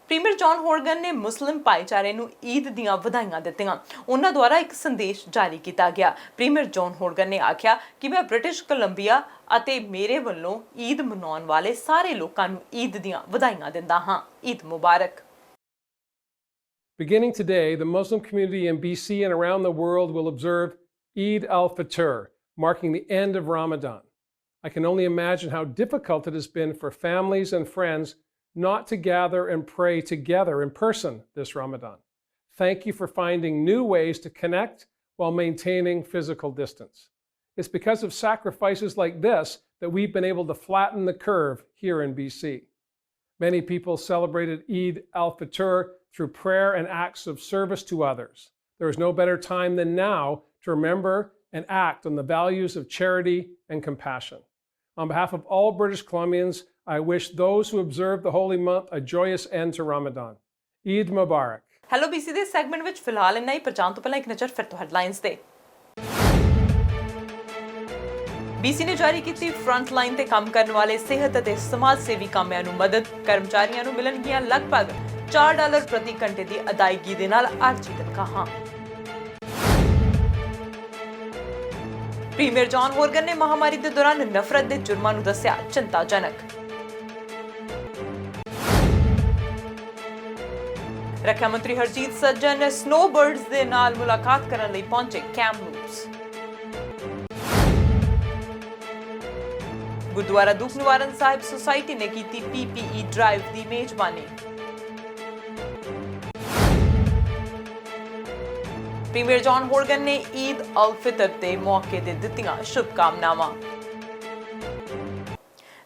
ਪ੍ਰੀਮੀਅਰ ਜੌਨ ਹੋਰਗਨ ਨੇ ਮੁਸਲਿਮ ਭਾਈਚਾਰੇ ਨੂੰ ਈਦ ਦੀਆਂ ਵਧਾਈਆਂ ਦਿੱਤੀਆਂ। ਉਹਨਾਂ ਦੁਆਰਾ ਇੱਕ ਸੰਦੇਸ਼ ਜਾਰੀ ਕੀਤਾ ਗਿਆ। ਪ੍ਰੀਮੀਅਰ ਜੌਨ ਹੋਰਗਨ ਨੇ ਆਖਿਆ ਕਿ ਮੈਂ ਬ੍ਰਿਟਿਸ਼ ਕੋਲੰਬੀਆ ਅਤੇ ਮੇਰੇ ਵੱਲੋਂ ਈਦ ਮਨਾਉਣ ਵਾਲੇ ਸਾਰੇ ਲੋਕਾਂ ਨੂੰ ਈਦ ਦੀਆਂ ਵਧਾਈਆਂ ਦਿੰਦਾ ਹਾਂ। ਈਦ ਮੁਬਾਰਕ। Beginning today, the Muslim community in BC and around the world will observe Eid al-Fitr, marking the end of Ramadan. I can only imagine how difficult it has been for families and friends not to gather and pray together in person this Ramadan. Thank you for finding new ways to connect while maintaining physical distance. It's because of sacrifices like this that we've been able to flatten the curve here in BC. Many people celebrated Eid al-Fitr through prayer and acts of service to others. There is no better time than now to remember and act on the values of charity and compassion. On behalf of all British Columbians, I wish those who observe the holy month a joyous end to Ramadan. Eid Mubarak. Hello BC ਦੇ segment ਵਿੱਚ ਫਿਲਹਾਲ ਇੰਨਾ ਹੀ, ਪਰ ਜਾਣ ਤੋਂ ਪਹਿਲਾਂ ਇੱਕ ਨਜ਼ਰ ਫਿਰ ਤੋਂ ਹੈਡਲਾਈਨਸ ਤੇ। BC ਨੇ ਜਾਰੀ ਕੀਤੀ ਫਰੰਟ ਲਾਈਨ ਤੇ ਕੰਮ ਕਰਨ ਵਾਲੇ ਸਿਹਤ ਅਤੇ ਸਮਾਜ ਸੇਵੀ ਕਾਮਿਆਂ ਨੂੰ ਮਦਦ। ਕਰਮਚਾਰੀਆਂ ਨੂੰ ਮਿਲਣਗੀਆਂ ਲਗਭਗ $4 ਪ੍ਰਤੀ ਘੰਟੇ ਦੀ ਅਦਾਇਗੀ ਦੇ ਨਾਲ ਆਰਜੀ ਤਨਖਾਹਾਂ। ਪ੍ਰੀਮੀਅਰ ਜੌਨ ਹੋਰਗਨ ਨੇ ਮਹਾਮਾਰੀ ਦੇ ਦੌਰਾਨ ਨਫ਼ਰਤ ਦੇ ਜੁਰਮਾਂ ਨੂੰ ਦੱਸਿਆ ਚਿੰਤਾਜਨਕ। ਰੱਖਿਆ ਮੰਤਰੀ ਹਰਜੀਤ ਸੱਜਣ ਸਨੋਬਰਡਸ ਦੇ ਨਾਲ ਮੁਲਾਕਾਤ ਕਰਨ ਲਈ ਪਹੁੰਚੇ ਕੈਮਲੂਪਸ। ਗੁਰਦੁਆਰਾ ਦੁੱਖ ਨਿਵਾਰਨ ਸਾਹਿਬ ਸੁਸਾਇਟੀ ਨੇ ਕੀਤੀ PPE ਡਰਾਈਵ ਦੀ ਮੇਜ਼ਬਾਨੀ। ਪ੍ਰੀਮੀਅਰ ਜੌਨ ਹੋਰਗਨ ਨੇ ਈਦ ਅਲ ਫਿਤਰ ਦੇ ਮੌਕੇ ਤੇ ਦਿੱਤੀਆਂ ਸ਼ੁਭਕਾਮਨਾਵਾਂ।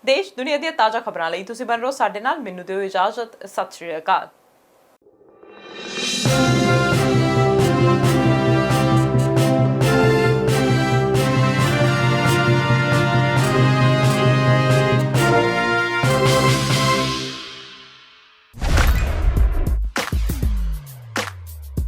ਦੇਸ਼ ਦੁਨੀਆ ਦੀਆਂ ਤਾਜ਼ਾ ਖਬਰਾਂ ਲਈ ਤੁਸੀਂ ਬਣ ਰਹੋ ਸਾਡੇ ਨਾਲ। ਮੈਨੂੰ ਦਿਓ ਇਜਾਜ਼ਤ। ਸਤਿ ਸ਼੍ਰੀ ਅਕਾਲ।